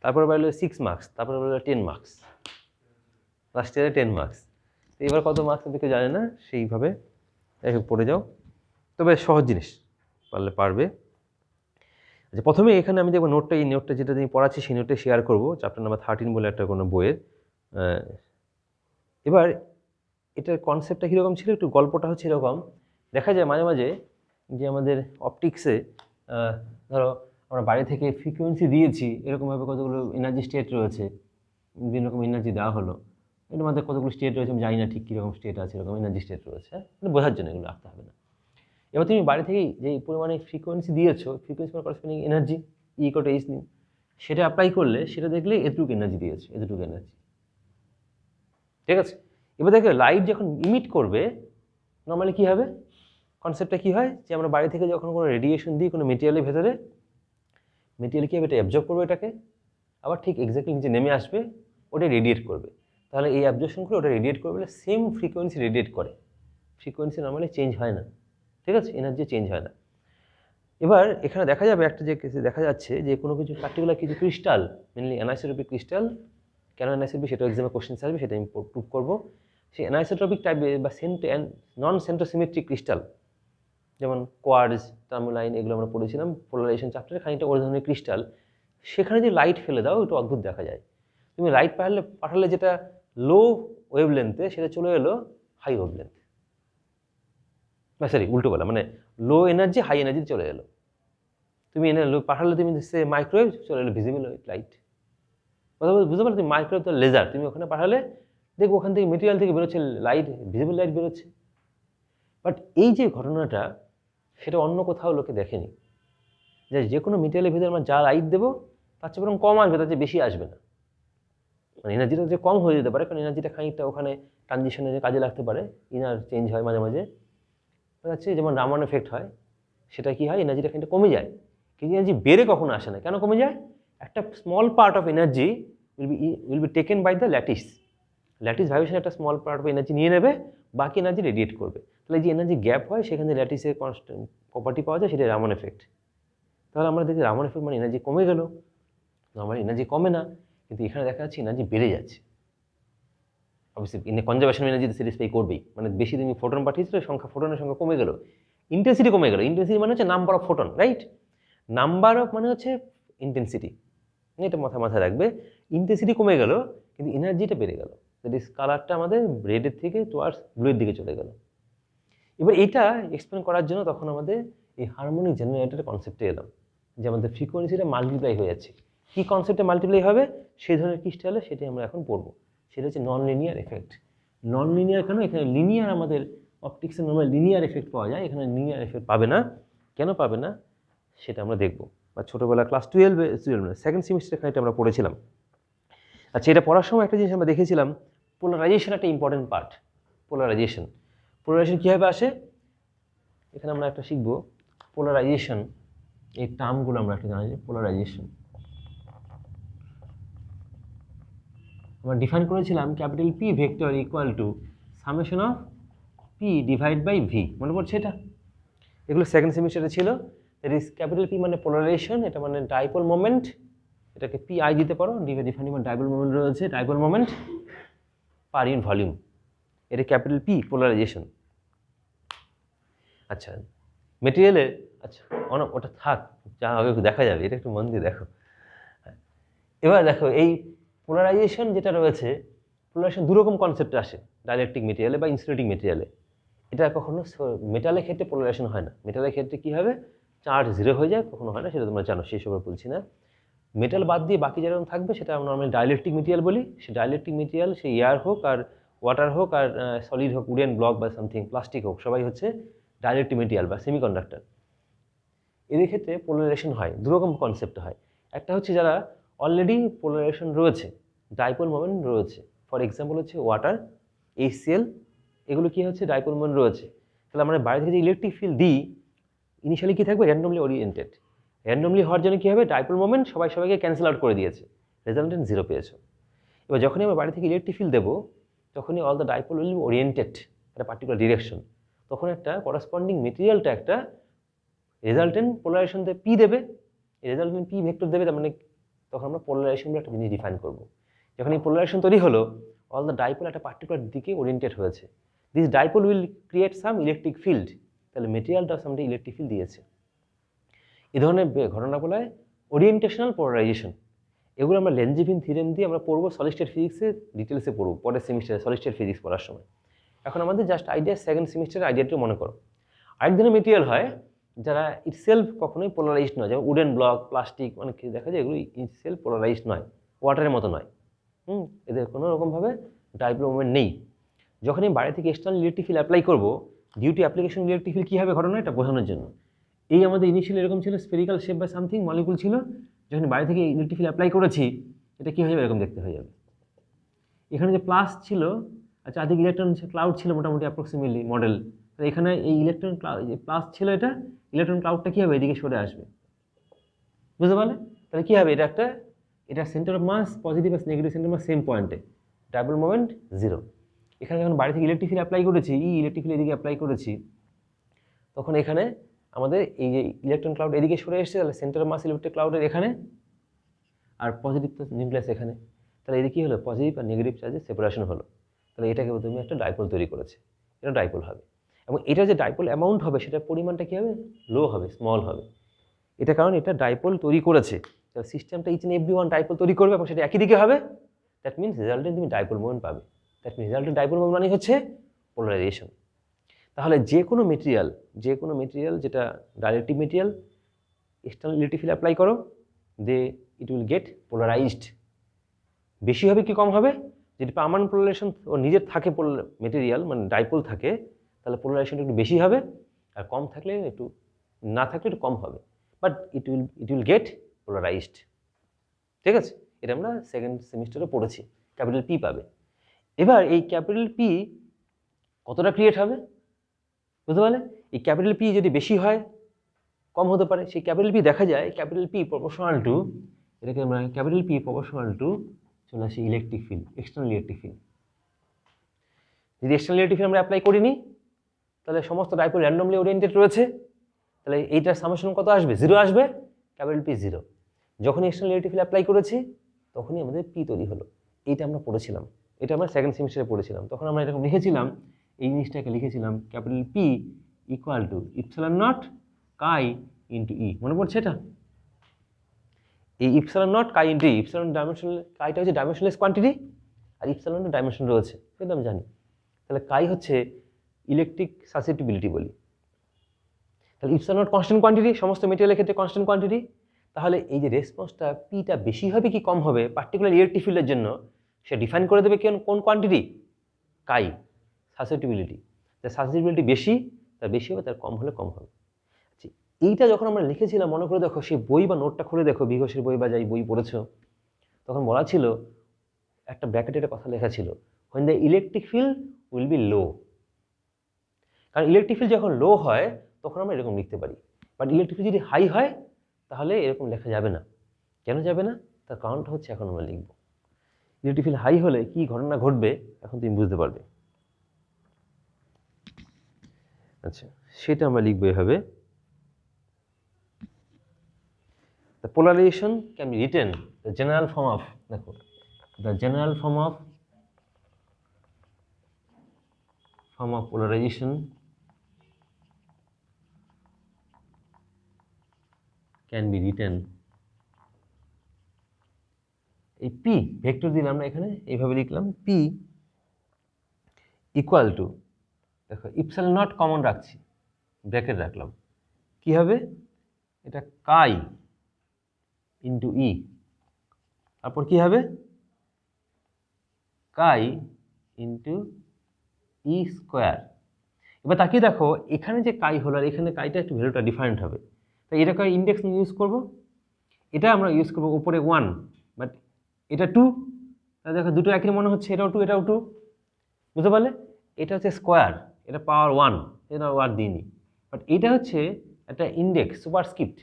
তারপরে বাড়লো 6 মার্কস, তারপরে বাড়লো 10 মার্কস, লাস্ট ইয়ারে 10 মার্কস। তো এবার কত মার্কস দেখে জানে না, সেইভাবে পড়ে যাও, তবে সহজ জিনিস, পারলে পারবে। আচ্ছা, প্রথমে এখানে আমি দেখবো নোটটা, এই নোটটা যেটা আমি পড়াচ্ছি সেই নোটটা শেয়ার করবো, চ্যাপ্টার নাম্বার 13 বলে একটা কোনো বইয়ের। এবার এটার কনসেপ্টটা কীরকম ছিল, একটু গল্পটা হচ্ছে এরকম, দেখা যায় মাঝে মাঝে যে আমাদের অপটিক্সে ধরো আমরা বাইরে থেকে ফ্রিকোয়েন্সি দিয়েছি, এরকমভাবে কতগুলো এনার্জি স্টেট রয়েছে, বিভিন্ন রকম এনার্জি দেওয়া হলো, এর মধ্যে কতগুলো স্টেট রয়েছে আমি জানি না ঠিক কীরকম স্টেট আছে, এরকম এনার্জি স্টেট রয়েছে, মানে বোঝার জন্য এগুলো রাখতে হবে না। এবার তুমি বাড়ি থেকেই যে পরিমাণে ফ্রিকোয়েন্সি দিয়েছো, ফ্রিকোয়েন্সি করেসপন্ডিং এনার্জি E=H নিন, সেটা অ্যাপ্লাই করলে সেটা দেখলে এতটুকু এনার্জি দিয়েছে, এতটুকু এনার্জি, ঠিক আছে। এবার দেখো লাইট যখন ইমিট করবে নর্মালি কী হবে, কনসেপ্টটা কী হয়, যে আমরা বাড়ি থেকে যখন কোনো রেডিয়েশন দিই কোনো মেটেরিয়ালের ভেতরে, মেটেরিয়াল কী হবে, এটা অ্যাবজর্ব করবে এটাকে, আবার ঠিক এক্স্যাক্টলি নিচে নেমে আসবে, ওটা রেডিয়েট করবে। তাহলে এই অ্যাবজর্পশন করে ওটা রেডিয়েট করবে, সেম ফ্রিকোয়েন্সি রেডিয়েট করে, ফ্রিকোয়েন্সি নর্মালি চেঞ্জ হয় না, ঠিক আছে, এনার্জি চেঞ্জ হয় না। এবার এখানে দেখা যাবে একটা যে কেসে দেখা যাচ্ছে যে কোনো কিছু পার্টিকুলার কিছু ক্রিস্টাল, মেনলি অ্যানাইসোট্রপিক ক্রিস্টাল, কেন অ্যানাইসোট্রপিক সেটা এক্সামে কোশ্চেন আসবে, সেটা আমি প্রুভ করবো। সেই অ্যানাইসোট্রপিক টাইপের বা নন সেন্ট্রোসিমেট্রিক ক্রিস্টাল, যেমন কোয়ার্টজ, টার্মোলাইন, এগুলো আমরা পড়েছিলাম পোলারাইজেশন চ্যাপ্টারে, খানিকটা ওই ধরনের ক্রিস্টাল, সেখানে যে লাইট ফেলে দাও একটু অদ্ভুত দেখা যায়। তুমি লাইট পাঠালে যেটা লো ওয়েভ লেন্থে সেটা চলে এলো হাই ওয়েভ লেন্থ, বা সরি উল্টো বলা, মানে লো এনার্জি হাই এনার্জি চলে এলো। তুমি পাঠালে তুমি সে মাইক্রোওয়েভ চলে এলো ভিজিবল লাইট, কথা বুঝতে পারো, তুমি মাইক্রোওয়েভ তো লেজার, তুমি ওখানে পাঠালে দেখবো ওখান থেকে মেটেরিয়াল থেকে বেরোচ্ছে লাইট, ভিজিবল লাইট বেরোচ্ছে। বাট এই যে ঘটনাটা সেটা অন্য কোথাও লোকে দেখেনি, যে কোনো মেটেরিয়ালের ভিতরে আমরা যা লাইট দেবো তার চেয়ে বরং কম আসবে, তার চেয়ে বেশি আসবে না, মানে এনার্জিটা যে কম হয়ে যেতে পারে, কারণ এনার্জিটা খানিকটা ওখানে ট্রানজিশনে কাজে লাগতে পারে, ইনার চেঞ্জ হয় মাঝে মাঝে, হচ্ছে যেমন রামান এফেক্ট হয়, সেটা কি হয়, এনার্জিটা খানিকটা কমে যায়, কিন্তু এনার্জি বেড়ে কখনো আসে না। কেন কমে যায়, একটা small part of energy will be taken by the lattice vibration, একটা স্মল পার্ট অফ এনার্জি নিয়ে নেবে, বাকি এনার্জি রেডিয়েট করবে। তাহলে যে এনার্জি গ্যাপ হয় সেখানে ল্যাটিসের কনস্ট্যান্ট প্রপার্টি পাওয়া যায়, সেটা রামান এফেক্ট। তাহলে আমরা দেখি রামান এফেক্ট মানে এনার্জি কমে গেল, আমার এনার্জি কমে না, কিন্তু এখানে দেখা যাচ্ছে এনার্জি বেড়ে যাচ্ছে। অবশ্যই কনজারভেশন এনার্জিতে স্যাটিসফাই করবেই, মানে বেশি তুমি ফোটন পাঠিয়েছিল, ফোটনের সংখ্যা কমে গেল, ইন্টেন্সিটি কমে গেল। ইন্টেন্সিটি মানে হচ্ছে number of photon, right? Number of মানে হচ্ছে ইন্টেন্সিটি, এটা মাথায় রাখবে। ইন্টেন্সিটি কমে গেল কিন্তু এনার্জিটা বেড়ে গেল, দ্যাট ইজ কালারটা আমাদের রেডের থেকে টুয়ার্ডস ব্লুয়ের দিকে চলে গেল। এবার এটা এক্সপ্লেন করার জন্য তখন আমাদের এই হারমোনিক জেনারেটরের কনসেপ্টে এলাম, যে আমাদের ফ্রিকোয়েন্সিটা মাল্টিপ্লাই হয়ে যাচ্ছে। কী কনসেপ্টে মাল্টিপ্লাই হবে, সেই ধরনের ক্রিস্টালে সেটাই আমরা এখন পড়বো। সেটা হচ্ছে non linear effect. Non linear কেন? এখানে লিনিয়ার আমাদের অপটিক্সে নর্মাল লিনিয়ার এফেক্ট পাওয়া যায়, এখানে লিনিয়ার এফেক্ট পাবে না। কেন পাবে না সেটা আমরা দেখব, বা ছোটোবেলা ক্লাস 12 সেকেন্ড সেমিস্টারে এখানে এটা আমরা পড়েছিলাম। আচ্ছা, এটা পড়ার সময় একটা জিনিস আমরা দেখেছিলাম, পোলারাইজেশন একটা ইম্পর্টেন্ট পার্ট। পোলারাইজেশন কীভাবে আসে এখানে আমরা একটা শিখবো। পোলারাইজেশন এই টার্মগুলো আমরা একটা জানি। পোলারাইজেশন আমরা ডিফাইন করেছিলাম capital P vector equal to summation of P divide by V, মনে পড়ছে এটা? এগুলো সেকেন্ড সেমিস্টারে ছিল। দ্যাট ইজ ক্যাপিটাল পি মানে পোলারাইজেশন, এটা মানে ডাইপোল মোমেন্ট, এটাকে পি আই দিতে পারো, ডিফাইন ডাইপোল মোমেন্ট রয়েছে, dipole moment per unit volume, এটা ক্যাপিটাল পি পোলারাইজেশন। আচ্ছা, মেটেরিয়ালে, আচ্ছা ওটা থাক, যা হবে দেখা যাবে, এটা একটু মন দিয়ে দেখো। এবার দেখো এই পোলারাইজেশন যেটা রয়েছে, পোলারাইজেশন দুরকম কনসেপ্টে আসে, ডাইলেকট্রিক মেটেরিয়ালে বা ইনসুলেটিং মেটেরিয়ালে। এটা কখনো মেটালের ক্ষেত্রে পোলারাইজেশন হয় না। মেটালের ক্ষেত্রে কী হবে, চার্জ জিরো হয়ে যায়, কখনো হয় না, সেটা তোমরা জানো, সেই সবার বলছি না। মেটাল বাদ দিয়ে বাকি যেরকম থাকবে সেটা আমরা নর্মালি ডাইলেকট্রিক মেটেরিয়াল বলি। সেই ডাইলেকট্রিক মেটেরিয়াল, সেই এয়ার হোক আর ওয়াটার হোক আর সলিড হোক, উডেন ব্লক বা সামথিং প্লাস্টিক হোক, সবাই হচ্ছে ডাইলেকট্রিক মেটেরিয়াল বা সেমিকন্ডাক্টর। এদের ক্ষেত্রে পোলারাইজেশন হয়, দুরকম কনসেপ্ট হয়। একটা হচ্ছে যারা অলরেডি পোলারাইজেশন রয়েছে, ডাইপোল মোমেন্ট রয়েছে, ফর এক্সাম্পল হচ্ছে ওয়াটার, HCl, এগুলো কী হচ্ছে ডাইপোল মোমেন্ট রয়েছে। তাহলে আমরা বাইরে থেকে যে ইলেকট্রিক ফিল্ড দিই, ইনিশিয়ালি কী থাকবে, র্যান্ডমলি ওরিয়েন্টেড। র্যান্ডমলি হওয়ার জন্য কী হবে, ডাইপোল মোমেন্ট সবাইকে ক্যান্সেল আউট করে দিয়েছে, রেজাল্টেন্ট জিরো পেয়েছো। এবার যখনই আমরা বাইরে থেকে ইলেকট্রিক ফিল্ড দেবো, তখনই all the dipole will be oriented একটা পার্টিকুলার ডিরেকশন। তখন একটা করাসপন্ডিং মেটেরিয়ালটা একটা রেজাল্টেন্ট পোলারাইজেশনতে পি দেবে, রেজাল্টেন্ট পি ভেক্টর দেবে, তার মানে তখন আমরা পোলারাইজেশন বলে একটা জিনিস ডিফাইন করবো। যখন এই পোলারাইজেশন তৈরি হলো, অল দ্য ডাইপোল একটা পার্টিকুলার দিকে ওরিয়েন্টেড হয়েছে, this dipole will create some electric field, তাহলে মেটেরিয়ালটা সামটা ইলেকট্রিক ফিল্ড দিয়েছে। এই ধরনের ঘটনা বলা হয় ওরিয়েন্টেশনাল পোলারাইজেশন। এগুলো আমরা লেঞ্জিফিন থিওরেম দিয়ে আমরা পড়বো, সলিড স্টেট ফিজিক্সে ডিটেলসে পড়বো পরের সেমিস্টারে, সলিড স্টেট ফিজিক্স পড়ার সময়। এখন আমাদের জাস্ট আইডিয়া, সেকেন্ড সেমিস্টারের আইডিয়াটিও মনে করো। আরেক ধরনের মেটেরিয়াল হয় যারা ইটসেলফ কখনোই পোলারাইজড নয়, যেমন উডেন ব্লক, প্লাস্টিক, অনেক কিছু দেখা যায় এগুলো ইটসেলফ পোলারাইজড নয়, ওয়াটারের মতো নয়। এদের কোনো রকমভাবে ডাইপোল মোমেন্ট নেই। যখন আমি বাইরে থেকে এক্সটার্নাল ইলেকট্রিক ফিল্ড অ্যাপ্লাই করবো, due to application electric field কী হবে ঘটনা, এটা বোঝানোর জন্য। এই আমাদের ইনিশিয়ালি এরকম ছিল, স্পেরিক্যাল শেপ বা সামথিং মলিকুল ছিল, যখন বাইরে থেকে ইলেকট্রিক ফিল্ড অ্যাপ্লাই করেছি, এটা কী হয়ে যাবে, এরকম দেখতে হয়ে যাবে। এখানে যে প্লাস ছিল, আচ্ছা আদিক ইলেকট্রন ক্লাউড ছিল মোটামুটি অ্যাপ্রক্সিমেটলি মডেল, তো এখানে এই ইলেকট্রন ক্লাউড প্লাস ছিল, এটা ইলেকট্রন ক্লাউডটা কী হবে, এদিকে সরে আসবে, বুঝতে পারলে? তাহলে কী হবে, এটা সেন্টার অফ মাস পজিটিভ আর নেগেটিভ সেন্টার মাস সেম পয়েন্টে, ডাবল মোমেন্ট জিরো। এখানে যখন বাইরে থেকে ইলেকট্রিক ফিল্ড অ্যাপ্লাই করেছি, ইলেকট্রিক ফিল্ড এদিকে অ্যাপ্লাই করেছি, তখন এখানে আমাদের এই যে ইলেকট্রন ক্লাউড এদিকে সরে এসেছে, তাহলে সেন্টার অফ মাস ইলেকট্রিক ক্লাউডের এখানে, আর পজিটিভ তো নিউক্লিয়াস এখানে, তাহলে এদিকে কী হলো, পজিটিভ আর নেগেটিভ চার্জের সেপারেশন হলো। তাহলে এটাকে তুমি একটা ডাইপোল তৈরি করেছে, এটা ডাইপোল হবে। এবং এটা যে ডাইপোল অ্যামাউন্ট হবে, সেটার পরিমাণটা কী হবে, লো হবে, স্মল হবে। এটা কারণ এটা ডাইপোল তৈরি করেছে, তাহলে সিস্টেমটা each and every one dipole তৈরি করবে এবং সেটা একই দিকে হবে। দ্যাট মিনস রেজাল্টে তুমি ডাইপোল মোমেন্ট পাবে। দ্যাট মিনস রেজাল্টের ডাইপোল মোমেন্ট মানে হচ্ছে পোলারাইজেশন। তাহলে যে কোনো মেটেরিয়াল যেটা dielectric material, external electric field apply করো, ইট উইল গেট পোলারাইজড। বেশি হবে কি কম হবে, যদি পার্মানেন্ট পোলারাইজেশন ও নিজের থাকে মেটেরিয়াল মানে ডাইপোল থাকে, তাহলে পোলারাইজেশনটা একটু বেশি হবে, আর কম থাকলে একটু, না থাকলে একটু কম হবে, but it will get polarised. ঠিক আছে, এটা আমরা সেকেন্ড সেমিস্টারে পড়েছি, ক্যাপিটাল পি পাবে। এবার এই ক্যাপিটাল পি কতটা ক্রিয়েট হবে, বুঝতে পারলে? এই ক্যাপিটাল পি যদি বেশি হয়, কম হতে পারে। সেই ক্যাপিটাল পি দেখা যায় ক্যাপিটাল পি প্রপোর্শনাল টু, এটাকে আমরা ক্যাপিটাল পি প্রপোর্শনাল টু চলে আসি electric field, external electric field. যদি এক্সটার্নাল ইলেকট্রিক ফিল্ড আমরা অ্যাপ্লাই করিনি, তাহলে সমস্ত ডাইপোল র্যান্ডমলি ওরিয়েন্টেড রয়েছে, তাহলে এইটার সামেশন কত আসবে, জিরো আসবে, ক্যাপিটাল পি জিরো। যখন এক্সটার্নাল ইলেকট্রিক ফিল্ড অ্যাপ্লাই করেছি, তখনই আমাদের পি তৈরি হলো। এইটা আমরা পড়েছিলাম, এটা আমরা সেকেন্ড সেমিস্টারে পড়েছিলাম। তখন আমরা এরকম লিখেছিলাম, এই জিনিসটাকে লিখেছিলাম capital P equal to epsilon naught chi into E. মনে পড়ছে এটা? এই epsilon naught chi into E, epsilon dimensional, কাইটা হচ্ছে ডাইমেনশনলেস কোয়ান্টিটি আর ইপসিলনের ডাইমেনশন রয়েছে, সেটা আমি জানি। তাহলে কাই হচ্ছে ইলেকট্রিক সাসেপ্টিবিলিটি বলি। তাহলে ইপসিলন নট কনস্ট্যান্ট কোয়ান্টিটি, সমস্ত মেটেরিয়ালের ক্ষেত্রে কনস্ট্যান্ট কোয়ান্টিটি। তাহলে এই যে রেসপন্সটা পিটা বেশি হবে কি কম হবে পার্টিকুলার ইলেকট্রিক ফিল্ডের জন্য, সে ডিফাইন করে দেবে কোন কোয়ান্টিটি, কাই, সাসেপ্টিবিলিটি। তার সাসেপ্টিবিলিটি বেশি, তার বেশি হবে, তার কম হলে কম হবে। আচ্ছা, এইটা যখন আমরা লিখেছিলাম মনে করে দেখো, সেই বই বা নোটটা খুলে দেখো, বিঘোষের বই বা যাই বই পড়েছ, তখন বলা ছিল একটা ব্র্যাকেটে একটা কথা লেখা ছিল, when the electric field will be low। কারণ ইলেকট্রিক ফিল্ড যখন লো হয় তখন আমরা এরকম লিখতে পারি, বাট ইলেকট্রিক ফিল্ড যদি হাই হয় তাহলে এরকম লেখা যাবে না। কেন যাবে না? তার কারণটা হচ্ছে এখন আমরা লিখব। ইলেকট্রিক ফিল্ড হাই হলে কি ঘটনা ঘটবে এখন তুমি বুঝতে পারবে। আচ্ছা, সেটা আমরা লিখবো এভাবে, the polarization can be written, the general form of, দেখো, the general form of polarization can be written, এই পি ভেক্টর দিলাম আমরা এখানে, এইভাবে লিখলাম পি ইকুয়াল টু, দেখো ইপসিলন নট কমন রাখছি, ব্র্যাকেট রাখলাম, কি হবে এটা, কাই ইন্টু ই, তারপর কি হবে, কাই ইন্টু ই স্কোয়ার। এবার তাকিয়ে দেখো এখানে যে কাই হলো আর এখানে কাইটা একটু ভ্যালুটা ডিফারেন্ট হবে, তাই এটাকে ইন্ডেক্স ইউজ করব, এটা আমরা ইউজ করবো উপরে 1, বাট এটা 2, তাহলে দেখো দুটো একই মনে হচ্ছে, এটাও 2 এটাও 2, বুঝতে পারলে? এটা হচ্ছে স্কোয়ার, এটা পাওয়ার 1, এটা ওয়ার দিইনি, বাট এটা হচ্ছে একটা ইন্ডেক্স সুপারস্ক্রিপ্ট,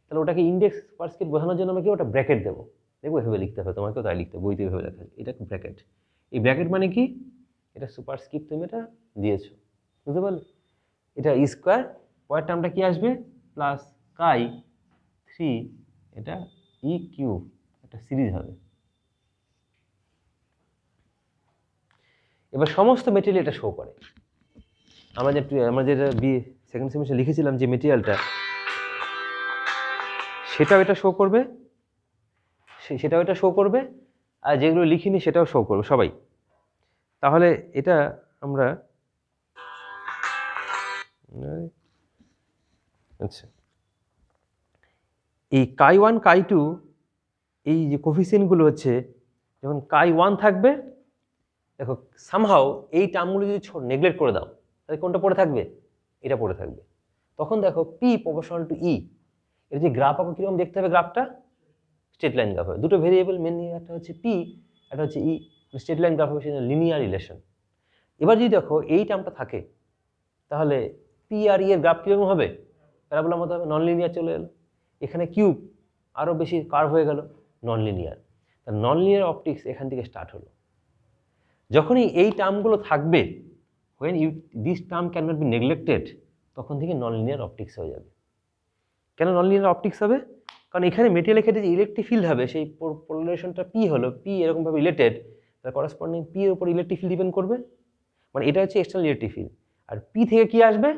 তাহলে ওটাকে ইন্ডেক্স সুপারস্ক্রিপ্ট বোঝানোর জন্য আমাকে ওটা ব্র্যাকেট দেবো, দেখবো এভাবে লিখতে হবে, তোমাকেও তাই লিখতে হবে, বইতে এভাবে লেখা আছে, এটা ব্র্যাকেট। এই ব্র্যাকেট মানে কি, এটা সুপারস্ক্রিপ্ট তুমি এটা দিয়েছো, বুঝতে পারলে? এটা ই স্কোয়ার, পরের টার্মটা কি আসবে, প্লাস কাই 3, এটা ই কিউব, একটা সিরিজ হবে। এবার সমস্ত মেটেরিয়াল এটা শো করে, আমরা যেটা সেকেন্ড সেমিস্টার লিখেছিলাম যে মেটেরিয়ালটা, সেটাও এটা শো করবে, সেটাও এটা শো করবে, আর যেগুলো লিখিনি সেটাও শো করবে সবাই। তাহলে এটা আমরা, আচ্ছা, এই কাই 1 কাই 2 এই যে কোফিসিয়েন্টগুলো হচ্ছে, যখন কাই 1 থাকবে, দেখো সামহাও এই টার্মগুলো যদি নেগলেক্ট করে দাও তাহলে কোনটা পড়ে থাকবে, এটা পড়ে থাকবে। তখন দেখো পি প্রপোর্শনাল টু ই, এর যে গ্রাফ আঁকো কীরকম দেখতে হবে, গ্রাফটা স্ট্রেট লাইন গ্রাফ হবে, দুটো ভেরিয়েবল মেনলি, একটা হচ্ছে পি, একটা হচ্ছে ই, স্ট্রেট লাইন গ্রাফ হবে, সেটা লিনিয়ার রিলেশন। এবার যদি দেখো এই টার্মটা থাকে তাহলে পি আর ই এর গ্রাফ কীরকম হবে, প্যারাবোলার মতো হবে, নন লিনিয়ার চলে এলো। এখানে কিউব আরও বেশি কার্ভ হয়ে গেল, নন লিনিয়ার। তা নন লিনিয়ার অপটিক্স এখান থেকে স্টার্ট হলো। যখনই এই টার্মগুলো থাকবে, when this term cannot be neglected, তখন থেকে নন লিনিয়ার অপটিক্স হয়ে যাবে। কেন নন লিনিয়ার অপটিক্স হবে? কারণ এখানে মেটেরিয়ালের ক্ষেত্রে যে ইলেকট্রিক ফিল্ড হবে, সেই পোলারাইজেশনটা পি হলো, পি এরকমভাবে রিলেটেড, তার করসপন্ডিং পি এর উপর ইলেকট্রিক ফিল্ড ডিপেন্ড করবে, মানে এটা হচ্ছে এক্সটার্নাল ইলেকট্রিক ফিল্ড। আর পি থেকে কি আসবে,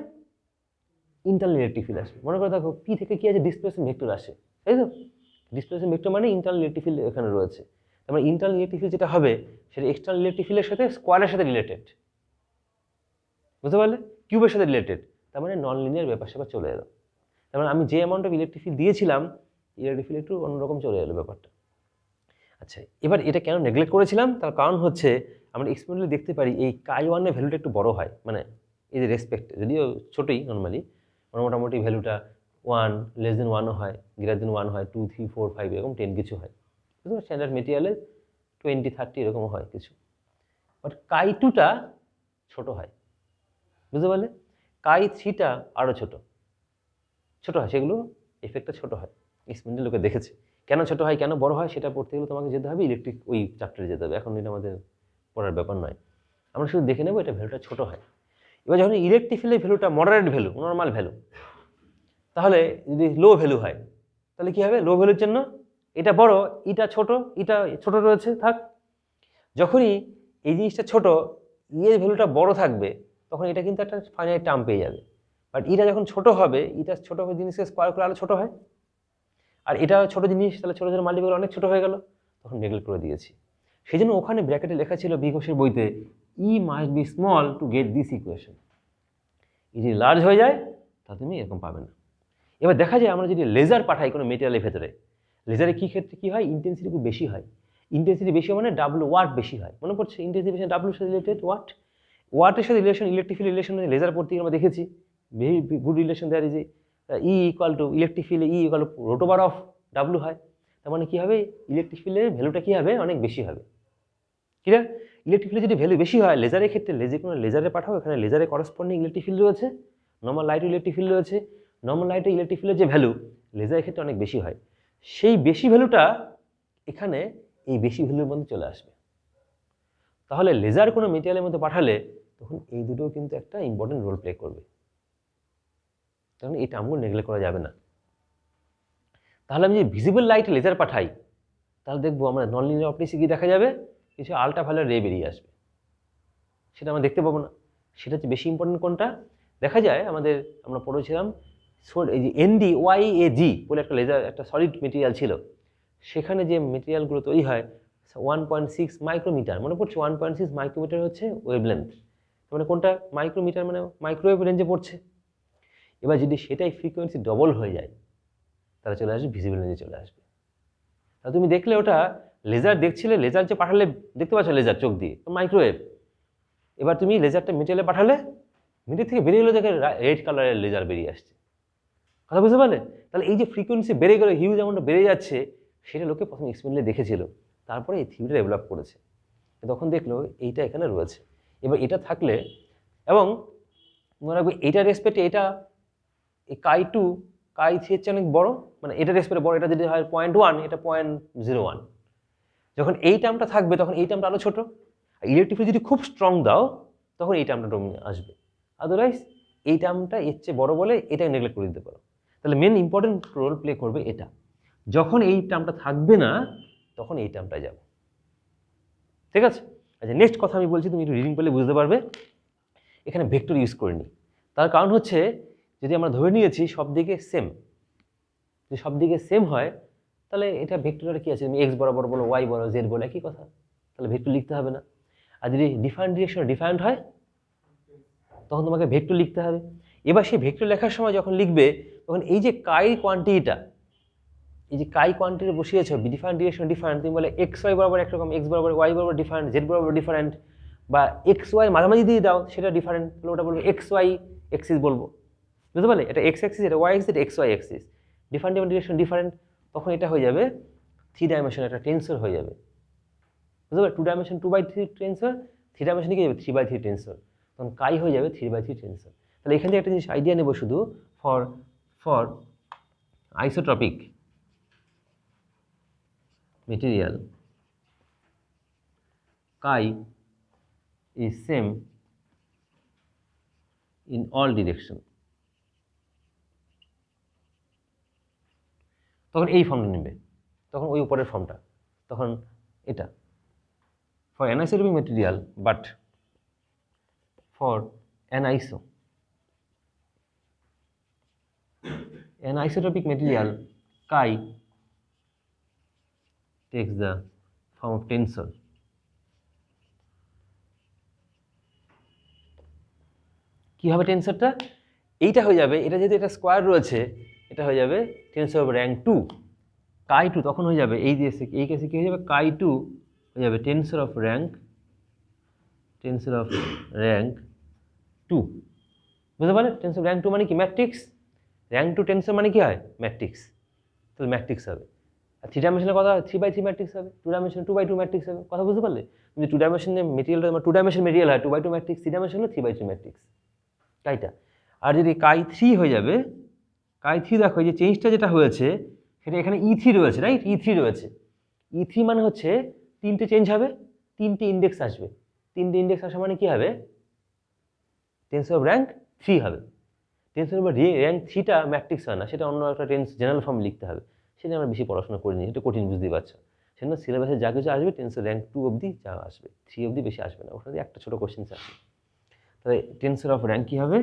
ইন্টারনাল ইলেকট্রিক ফিল্ড আসবে। মনে করে দেখো পি থেকে কি আছে, ডিসপ্লেসমেন্ট ভেক্টর আসে, তাই তো? ডিসপ্লেসমেন্ট ভেক্টর মানে ইন্টারনাল ইলেকট্রিক ফিল্ড এখানে রয়েছে, তার মানে ইন্টারনাল ইলেকট্রিক ফিল্ড যেটা হবে সেটা এক্সটার্নাল ইলেকট্রিক ফিল্ডের সাথে স্কোয়ারের সাথে রিলেটেড, বুঝতে পারলে? কিউবের সাথে রিলেটেড, তার মানে নন লিনিয়ার ব্যাপার স্যাপার চলে এলো। তার মানে আমি যে অ্যামাউন্ট অফ ইলেকট্রিক ফিল্ড দিয়েছিলাম, ইলেকট্রিক ফিল্ড একটু অন্যরকম চলে এলো ব্যাপারটা। আচ্ছা, এবার এটা কেন নেগলেক্ট করেছিলাম, তার কারণ হচ্ছে আমরা এক্সপেরিমেন্টে দেখতে পারি এই কাই 1 এর ভ্যালুটা একটু বড় হয়, মানে এই যে রেসপেক্ট, যদিও ছোটোই নর্মালি, মোটামুটি ভ্যালুটা 1 লেস দেন 1ও হয়, গ্রেটার দেন 1 হয়, 2 3 4 5 এরকম 10 কিছু হয়, বুঝতে স্ট্যান্ডার্ড মেটেরিয়ালে 20 30 এরকম হয় কিছু। বাট কাই 2টা ছোটো হয়, বুঝতে পারলে? কাই 3টা আরও ছোটো হয়, সেগুলো এফেক্টটা ছোটো হয়, এক্সপেরিমেন্টে লোকে দেখেছে। কেন ছোটো হয় কেন বড় হয় সেটা পড়তে গেলে তোমাকে যেতে হবে ইলেকট্রিক ওই চ্যাপ্টারে যেতে হবে, এখন এটা আমাদের পড়ার ব্যাপার নয়, আমরা শুধু দেখে নেবো এটা ভ্যালুটা ছোটো হয়। এবার যখন ইলেকট্রিক ফিল্ডের ভ্যালুটা মডারেট ভ্যালু, নর্মাল ভ্যালু, তাহলে যদি লো ভ্যালু হয় তাহলে কী হবে, লো ভ্যালুর জন্য এটা বড়, ইটা ছোট, ইটা ছোট রয়েছে, থাক। যখনই এই জিনিসটা ছোট, এর ভ্যালুটা বড় থাকবে, তখন এটা কিন্তু একটা ফাইনাইট টার্ম পেয়ে যাবে। বাট ইটা যখন ছোট হবে, ইটা ছোট জিনিসকে স্কোয়ার করে আরো ছোট হয়, আর এটা ছোট জিনিস, তাহলে ছোট ছোট মাল্টিপল অনেক ছোট হয়ে গেল, তখন নেগলেক্ট করে দিয়েছি। সেই জন্য ওখানে ব্র্যাকেটে লেখা ছিল বি ঘোষের বইতে, E must be small to get this equation. E যদি লার্জ হয়ে যায় তাহলে তুমি এরকম পাবে না। এবার দেখা যায় আমরা যদি লেজার পাঠাই কোনো মেটেরিয়ালের ভেতরে, লেজারে কী ক্ষেত্রে কী হয়, ইন্টেন্সিটি খুব বেশি হয়। ইন্টেন্সিটি বেশি মানে ডাব্লু ওয়াট বেশি হয়, মনে পড়ছে ইন্টেন্সিটি বেশি ডাব্লুর সাথে রিলেটেড ওয়াট, ওয়াটের সাথে relation, electric field relation laser পড়তে আমরা দেখেছি, very good relation there is E equal to electric field, E equal to root over of W হয়। তার মানে কী হবে, ইলেকট্রিক ফিল্ডের ভ্যালুটা কী হবে, অনেক বেশি হবে। ক্লিয়ার? ইলেকট্রিক ফিল্ডের যদি ভ্যালু বেশি হয় লেজারের ক্ষেত্রে, যে কোনো লেজারে পাঠাও, এখানে লেজারের করসপন্ডিং ইলেকট্রিক ফিল্ড রয়েছে, নর্মাল লাইটের ইলেকট্রিক ফিল্ড রয়েছে, নর্মাল লাইটের ইলেকট্রিক ফিল্ডের যে ভ্যালু লেজারের ক্ষেত্রে অনেক বেশি হয়, সেই বেশি ভ্যালুটা এখানে এই বেশি ভ্যালুর মধ্যে চলে আসবে। তাহলে লেজার কোনো মেটেরিয়ালের মধ্যে পাঠালে তখন এই দুটোও কিন্তু একটা ইম্পর্টেন্ট রোল প্লে করবে, তখন এই টার্মগুলো নেগলেক্ট করা যাবে না। তাহলে আমি যদি ভিজিবল লাইটে লেজার পাঠাই, তাহলে দেখবো আমরা নন লিনিয়ার অপটিক্সে গিয়ে দেখা যাবে কিছু আল্ট্রাভায়োলেট রে বেরিয়ে আসবে, সেটা আমরা দেখতে পাবো না। সেটা হচ্ছে বেশি ইম্পর্টেন্ট কোনটা, দেখা যায় আমরা পড়েছিলাম এই যে NdYAG বলে একটা লেজার, একটা সলিড মেটেরিয়াল ছিল, সেখানে যে মেটেরিয়ালগুলো তৈরি হয় 1.6 মাইক্রোমিটার, মনে পড়ছে 1.6 মাইক্রোমিটার হচ্ছে ওয়েভলেন্থ, মানে কোনটা মাইক্রোমিটার মানে মাইক্রোওয়েভ রেঞ্জে পড়ছে। এবার যদি সেটাই ফ্রিকোয়েন্সি ডবল হয়ে যায় তাহলে চলে আসবে ভিজিবল রেঞ্জে চলে আসবে। তাহলে তুমি দেখলে ওটা লেজার দেখছিলে, লেজার যে পাঠালে দেখতে পাচ্ছ লেজার চোখ দিয়ে, মাইক্রোওয়েভ। এবার তুমি লেজারটা মেটেরিয়ালে পাঠালে, মেটেরিয়াল থেকে বেরিয়ে গেলে দেখে রেড কালারের লেজার বেরিয়ে আসছে, কথা বুঝতে পারলে? তাহলে এই যে ফ্রিকোয়েন্সি বেড়ে গেলে, হিউজ অ্যামাউন্ট বেড়ে যাচ্ছে, সেটা লোকে প্রথম এক্সপেরিমেন্টে দেখেছিল, তারপরে এই থিওরিটা ডেভেলপ করেছে, তখন দেখলো এইটা এখানে রয়েছে। এবার এটা থাকলে, এবং মনে রাখবে এইটার রেসপেক্টে এটা কাই2 কাই3 এর চেয়ে অনেক বড়, মানে এটা রেসপেক্টে বড়, এটা যদি হয় 0.1, এটা 0.01, যখন এই টার্মটা থাকবে তখন এই টার্মটা আরও ছোটো। ইলেকট্রিক যদি খুব স্ট্রং দাও তখন এই টার্মটা ডোমিনে আসবে, আদারওয়াইজ এই টার্মটা এর চেয়ে বড় বলে এটা নেগলেক্ট করে দিতে পারো। তাহলে মেন ইম্পর্টেন্ট রোল প্লে করবে এটা, যখন এই টার্মটা থাকবে না তখন এই টার্মটা যাবে, ঠিক আছে? আচ্ছা, নেক্সট কথা আমি বলছি, তুমি একটু রিডিং করলে বুঝতে পারবে। এখানে ভেক্টর ইউজ করিনি, তার কারণ হচ্ছে যদি আমরা ধরে নিয়েছি সব দিকে সেম, যদি সব দিকে সেম হয় তাহলে এটা ভেক্টরের কী আছে, তুমি এক্স বরাবর বলো, ওয়াই বলো, জেড বলো, একই কথা, তাহলে ভেক্টর লিখতে হবে না। আর যদি ডিফারেন্ট ডিরেকশন ডিফারেন্ট হয় তখন তোমাকে ভেক্টর লিখতে হবে। এবার সেই ভেক্টর লেখার সময় যখন লিখবে তখন এই যে কাই কোয়ান্টিটিটা, এই যে কাই কোয়ান্টিটি বসিয়েছ, ডিফারেন্ট ডিরেকশন ডিফারেন্ট, তুমি বলে এক্স ওয়াই বরাবর একরকম, এক্স বরাবর ওয়াই বরাবর ডিফারেন্ট, জেড বরাবর ডিফারেন্ট, বা এক্স ওয়াই মাঝামাঝি দিয়ে দাও সেটা ডিফারেন্ট, তাহলে ওটা বলবো এক্স ওয়াই এক্সিস বলবো, বুঝতে পারলে? এটা এক্স অ্যাক্সিস, এটা ওয়াই অ্যাক্সিস, এটা X Y axis, different direction different, তখন এটা হয়ে যাবে 3 ডাইমেনশন একটা টেন্সর হয়ে যাবে, বুঝতে পারলে? 2 ডাইমেনশন 2/3 টেন্সর, 3 ডাইমেনশন কি যাবে 3/3 টেন্সর, তখন কাই হয়ে যাবে 3/3 টেন্সর। তাহলে এখান থেকে একটা জিনিস আইডিয়া নেব শুধু, for isotropic material chi is same in all direction, তখন এই ফর্মটা নেবে, তখন ওই উপরের ফর্মটা, তখন এটা for anisotropic material, but for anisotropic material chi takes the form of tensor. কি হবে টেন্সরটা? এইটা হয়ে যাবে, এটা যেহেতু এটা স্কোয়ার রয়েছে, এটা হয়ে যাবে টেন্সর অফ র্যাঙ্ক 2, কাই 2, তখন হয়ে যাবে এই কেসে কি হয়ে যাবে, কাই 2 হয়ে যাবে টেন্সর অফ র্যাঙ্ক 2, বুঝতে পারলে? টেন্সর র্যাঙ্ক 2 মানে কি, ম্যাট্রিক্স, র্যাঙ্ক 2 টেন্সর মানে কি হয়, ম্যাট্রিক্স, তাহলে ম্যাট্রিক্স হবে। আর 3 ডাইমেনশনের কথা 3/3 ম্যাট্রিক্স হবে, 2 ডাইমেনশন 2/2 ম্যাট্রিক্স হবে, কথা বুঝতে পারলে? যদি 2 ডাইমেনশনের মেটেরিয়ালটা 2 ডাইমেনশন মেটেরিয়াল হয় 2/2 ম্যাট্রিক্স, 3 ডাইমেনশন হলে 3/3 ম্যাট্রিক্স, কাইটা। আর যদি কাই 3 হয়ে যাবে, কাই 3 দেখো যে চেঞ্জটা যেটা হয়েছে সেটা এখানে E3 রয়েছে, রাইট? E3 রয়েছে, E3 মানে হচ্ছে 3টে চেঞ্জ হবে, 3টে ইন্ডেক্স আসবে, 3টে ইন্ডেক্স আসা মানে কি হবে, টেন্সর অফ র্যাঙ্ক 3 হবে। টেন্সর অফ র্যাঙ্ক 3টা ম্যাট্রিক্স হয় না, সেটা অন্য একটা জেনারেল ফর্ম লিখতে হবে, সেটা আমরা বেশি পড়াশোনা করিনি, এটা কঠিন বুঝতেই পারছো। সেজন্য সিলেবাসে যা কিছু আসবে টেন্সর র্যাঙ্ক 2 অবধি যা আসবে, 3 অবধি বেশি আসবে না, ওখানে একটা ছোটো কোশ্চেন আসবে। তাহলে টেন্সর অফ র্যাঙ্ক কী হবে?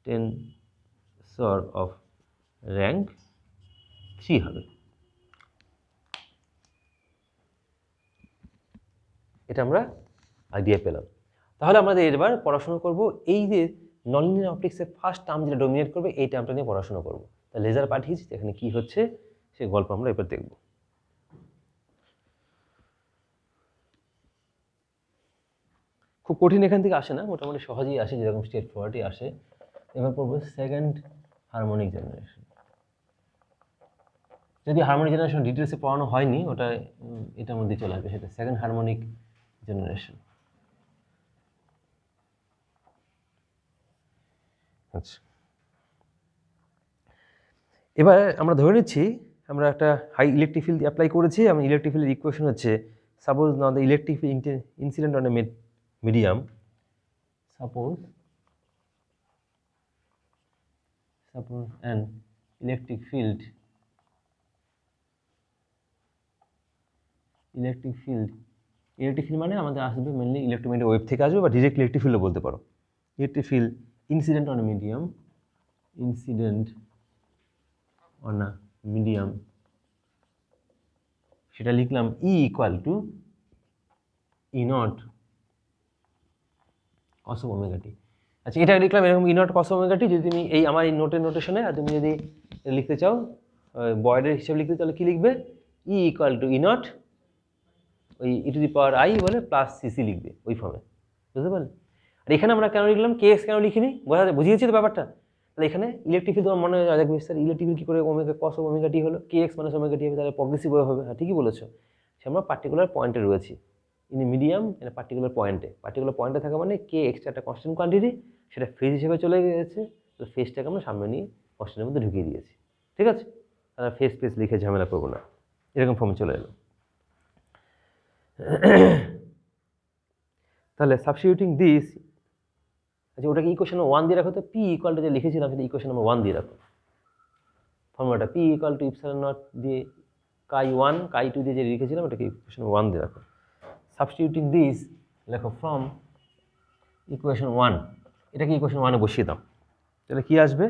টেন্সর অফ র্যাঙ্ক 3 হবে। এটা আমরা আইডিয়া পেলাম। তাহলে আমাদের এবার পড়াশোনা করব এই যে ননলিনিয়ার অপটিক্সের ফার্স্ট টার্ম যেটা ডোমিনেট করবে এই টার্মটা নিয়ে পড়াশোনা করব। তা লেজার পাঠিয়েছি, এখানে কি হচ্ছে সেই গল্প আমরা এবার দেখব। খুব কঠিন এখান থেকে আসে না, মোটামুটি সহজেই আসে, যেরকম স্টেট ফরওয়ার্ডই আসে। এবার পড়বো সেকেন্ড হারমোনিক জেনারেশন। যদি হারমোনিক জেনারেশন ডিটেলসে পড়ানো হয়নি, ওটা এটার মধ্যে চলে আসবে, সেটা সেকেন্ড হারমোনিক জেনারেশন। আচ্ছা, এবার আমরা ধরে নিচ্ছি আমরা একটা হাই ইলেকট্রিক ফিল্ড অ্যাপ্লাই করেছি এবং ইলেকট্রিক ফিল্ডের ইকুয়েশন হচ্ছে, suppose now the electric incident on a medium, suppose an electric field মানে আমাদের আসবে মেনলি ইলেকট্রোম্যাগনেটিক ওয়েভ থেকে আসবে, বা ডিরেক্ট ইলেকট্রিক ফিল্ডও বলতে পারো। Electric field incident on a medium, সেটা লিখলাম E equal to E0 cos of omega t। আচ্ছা, এটা লিখলাম এরকম E0 cos of omega t। যদি তুমি এই আমার এই নোটেশনে আর তুমি যদি লিখতে চাও বয়েডের হিসাবে লিখতে, তাহলে কি লিখবে? E ইকুয়াল টু E0 ওই e⁻i বলে প্লাস সিসি লিখবে ওই ফর্মে, বুঝতে পারলে? আর এখানে আমরা কেন লিখলাম কেএক্স কেন লিখিনি, বুঝিয়েছি তো ব্যাপারটা। তাহলে এখানে ইলেকট্রিক ফিল্ড তোমার মনে হয় দেখবে স্যার ইলেকট্রিক ফিল্ড কী করে omega cos of omega t হলো, কেএক্স মানে ওমেগা টি হবে, তাহলে প্রগ্রেসিভ হবে। হ্যাঁ, ঠিকই বলেছো, সে আমরা পার্টিকুলার পয়েন্টে রয়েছি, ইন মিডিয়াম এটা পার্টিকুলার পয়েন্টে থাকা মানে কে এক্সটা একটা কনস্ট্যান্ট কোয়ান্টিটি, সেটা ফেজ হিসেবে চলে গেছে, তো ফেজটাকে আমরা সামনে নিয়ে কনস্ট্যান্টের মধ্যে ঢুকিয়ে দিয়েছি। ঠিক আছে, তাহলে ফেজ লিখে ঝামেলা করবো না, এরকম ফর্মে চলে এলো। তাহলে সাবস্টিটিউটিং দিস, আচ্ছা ওটাকে ইকুয়েশন 1 দিয়ে রাখো তো, পি ইকুয়াল টু যে লিখেছিলাম সেটা ইকুয়েশন নাম্বার 1 দিয়ে রাখো ফর্মুলাটা, P equal to epsilon not দিয়ে কাই 1 কাই 2 দিয়ে যে লিখেছিলাম ওটাকে ইকুয়েশন 1 দিয়ে রাখো। সাবস্টিটিউটিং দিস লেখো ফ্রম ইকুয়েশন 1, এটাকে ইকুয়েশন 1-এ বসিয়ে দাও, তাহলে কি আসবে?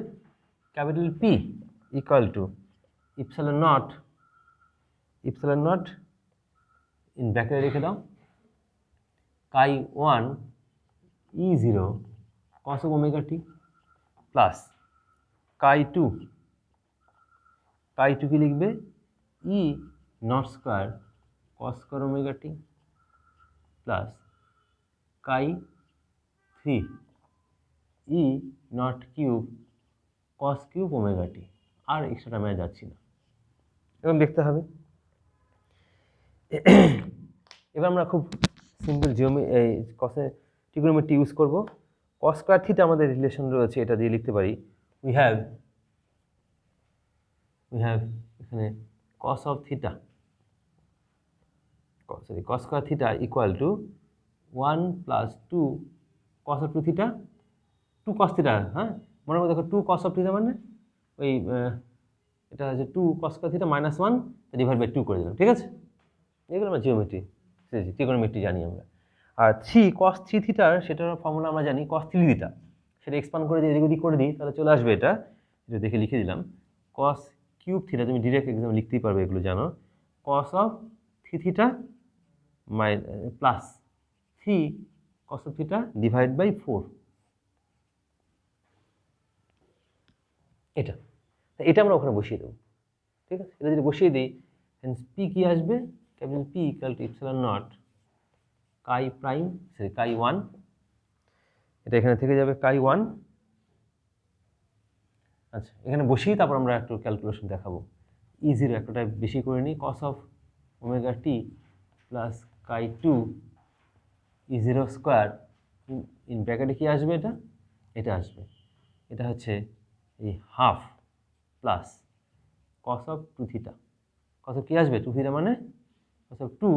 Capital P equal to epsilon naught in ব্র্যাকেটে রেখে দাও chi 1 E0 cos of omega t plus chi 2 কি লিখবে? E0 square cos square omega t plus chi 3 E0 cube cos cube omega t। আর এক্সট্রাটা আমি যাচ্ছি না, এবং দেখতে হবে। এবার আমরা খুব সিম্পল ট্রিগোনোমেট্রি ইউজ করবো। cos স্কয়ার থিটা আমাদের রিলেশন রয়েছে, এটা দিয়ে লিখতে পারি উই হ্যাভ এখানে cos square theta equal to 1 plus 2 cos of 2 theta 2 cos theta. হ্যাঁ, মনে করে দেখো 2 cos অফ থিটা মানে ওই এটা হচ্ছে 2 cos square theta minus 1 divide by 2 করে দিলাম। ঠিক আছে, এগুলো আমরা ট্রিগোনোমেট্রি জানি আমরা। আর 3 cos 3 থিটার সেটার ফর্মুলা আমরা জানি cos 3 থিটা, সেটা এক্সপান্ড করে দিয়ে এদিক ওদিক করে দিই, তাহলে চলে আসবে এটা দেখে লিখে দিলাম cos কিউব থিটা। তুমি ডিরেক্ট এক্সাম লিখতেই পারবে, এগুলো জানো। cos of 3 theta plus 3 cos of theta divide by 4, এটা আমরা ওখানে বসিয়ে দেবো। ঠিক আছে, এটা যদি বসিয়ে দিই পি কি আসবে? Capital P equal to epsilon naught chi prime chi 1, এটা এখানে থেকে যাবে কাই 1। আচ্ছা, এখানে বসিয়ে তারপর আমরা একটু ক্যালকুলেশন দেখাবো। E0 একটা বেশি করে নিই, cos of omega t plus chi 2 E0 square in ব্র্যাকেটে কি আসবে? এটা আসবে, এটা হচ্ছে এই half plus cos of 2 theta. cos of কি আসবে? 2 থিটা মানে cos অফ 2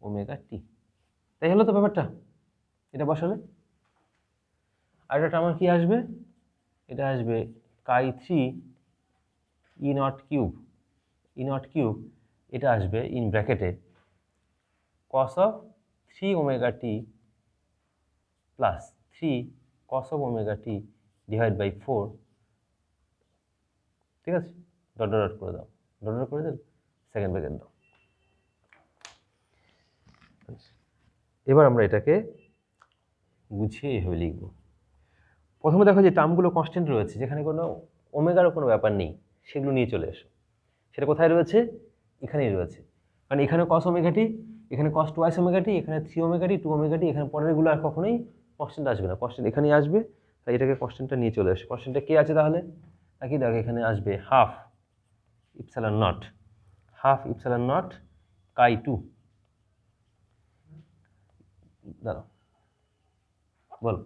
ওমেগা টি। তাই হলো তো ব্যাপারটা, এটা বসালে। আর এটা আমার কি আসবে? এটা আসবে chi 3 E0 cube E naught cube, এটা আসবে ইন ব্র্যাকেটে cos of 3 omega t plus 3 cos of omega T divide by 4, ঠিক আছে, ডট ডট করে দাও, ডট ডট করে দিল, সেকেন্ড ব্র্যাকেট দাও। এবার আমরা এটাকে গুছিয়ে এইভাবে লিখব। প্রথমে দেখো যে টার্মগুলো কনস্ট্যান্ট রয়েছে, যেখানে কোনো ওমেগারও কোনো ব্যাপার নেই, সেগুলো নিয়ে চলে এসো। সেটা কোথায় রয়েছে? এখানেই রয়েছে, কারণ এখানে cos ওমেগা টি, এখানে cos টুয়াইস ওমেগা টি, এখানে 3 ওমেগা টি, 2 ওমেগা টি, এখানে পরেরগুলো আর কখনোই কনস্ট্যান্ট আসবে না, কনস্ট্যান্ট এখানেই আসবে। তাই এটাকে কনস্ট্যান্টটা নিয়ে চলে আসে। কনস্ট্যান্টটা কে আছে তাহলে? নাকি দেখো এখানে আসবে হাফ ইপসালন নট কাই 2, দাঁড়াও বল,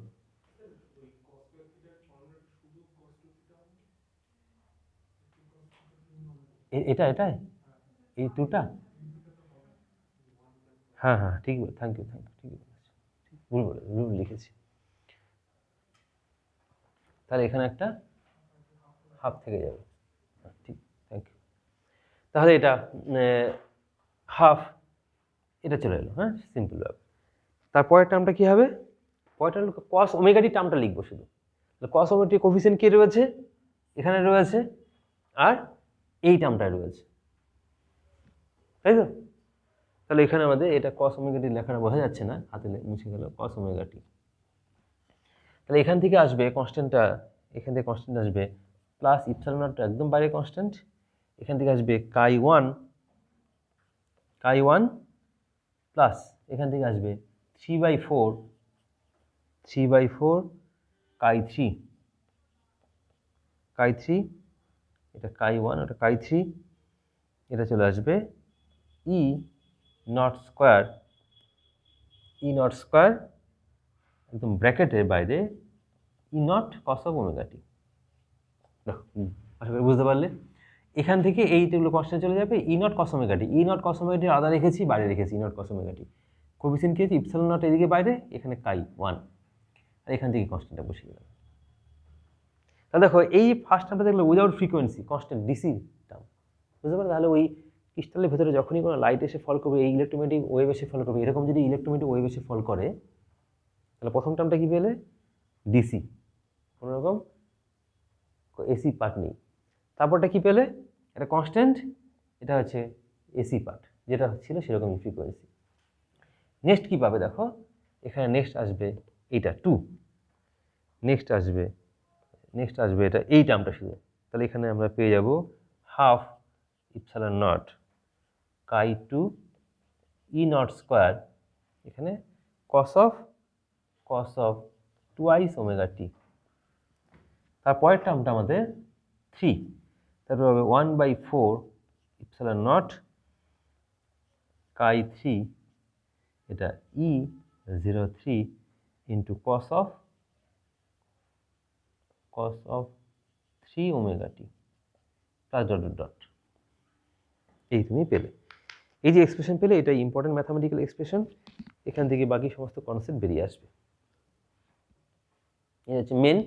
এটা এই 2টা, হ্যাঁ হ্যাঁ ঠিক, থ্যাংক ইউ, ঠিক ভুল লিখেছি। তাহলে এখানে একটা হাফ থেকে যাবে, ঠিক, থ্যাংক ইউ। তাহলে এটা হাফ, এটা চলে এলো, হ্যাঁ, সিম্পল ব্যাপার। তারপরের টার্মটা কী হবে? পরেরটা হলো cos ওমেগা টি টার্মটা লিখবো শুধু। cos ওমেগা টি কোফিসিয়েন্ট কে রয়েছে? এখানে রয়েছে, আর এই টার্মটা রয়েছে, তাই তো? তাহলে এখানে আমাদের এটা cos ওমেগা টি লেখাটা বোঝা যাচ্ছে না, হাতে মুছে গেল cos ওমেগা টি। তাহলে এখান থেকে আসবে কনস্ট্যান্টটা, এখান থেকে কনস্ট্যান্ট আসবে প্লাস ইপসালন নট, একদম বাইরে কনস্ট্যান্ট। এখান থেকে আসবে কাই ওয়ান প্লাস এখান থেকে আসবে 3/4 কাই থ্রি, এটা কাই ওয়ান, এটা কাই থ্রি, এটা চলে আসবে ই নট স্কোয়ার একদম ব্র্যাকেটের বাইরে ই নট কস অফ ওমেগা টি। আশা করি বুঝতে পারলে। এখান থেকে এইগুলো কনস্ট্যান্ট চলে যাবে, ই নট কস ওমেগা টি, আলাদা রেখেছি, বাইরে রেখেছি E naught cos omega t. Coefficient কি আছে? ইপসালন নট এদিকে বাইরে, এখানে কাই ওয়ান, আর এখান থেকে কনস্ট্যান্টটা বসিয়ে দিলাম। তাহলে দেখো এই ফার্স্ট টার্মটা দেখলে without frequency constant DC term, বুঝতে পারো? তাহলে ওই ক্রিস্টালের ভেতরে যখনই কোনো লাইট এসে ফল করবে, এই ইলেকট্রোম্যাগনেটিক ওয়েভ এসে ফল করবে, এরকম যদি ইলেকট্রোম্যাগনেটিক ওয়েভ এসে ফল করে, তাহলে প্রথম টার্মটা কি পেলে? ডিসি, কোনো রকম এসি পার্ট নেই। তারপরটা কি পেলে? এটা কনস্ট্যান্ট, এটা হচ্ছে এসি পার্ট, যেটা ছিল সেরকমই ফ্রিকোয়েন্সি। নেক্সট কি পাবে দেখো, এখানে নেক্সট আসবে এইটা 2, নেক্সট আসবে এটা, এই টার্মটা শুধু। তাহলে এখানে আমরা পেয়ে যাব half epsilon naught chi 2 E naught square, এখানে cos of twice omega T. তারপরের টার্মটা আমাদের 3, তারপর হবে 1/4 ইপসালন নট কাই 3, এটা ই 03 into cos of 3 omega t plus dot dot dot. এই তুমি পেলে, এই যে এক্সপ্রেশন পেলে, এটা ইম্পর্টেন্ট ম্যাথামেটিক্যাল এক্সপ্রেশন। এখান থেকে বাকি সমস্ত কনসেপ্ট বেরিয়ে আসবে। এটা হচ্ছে মেন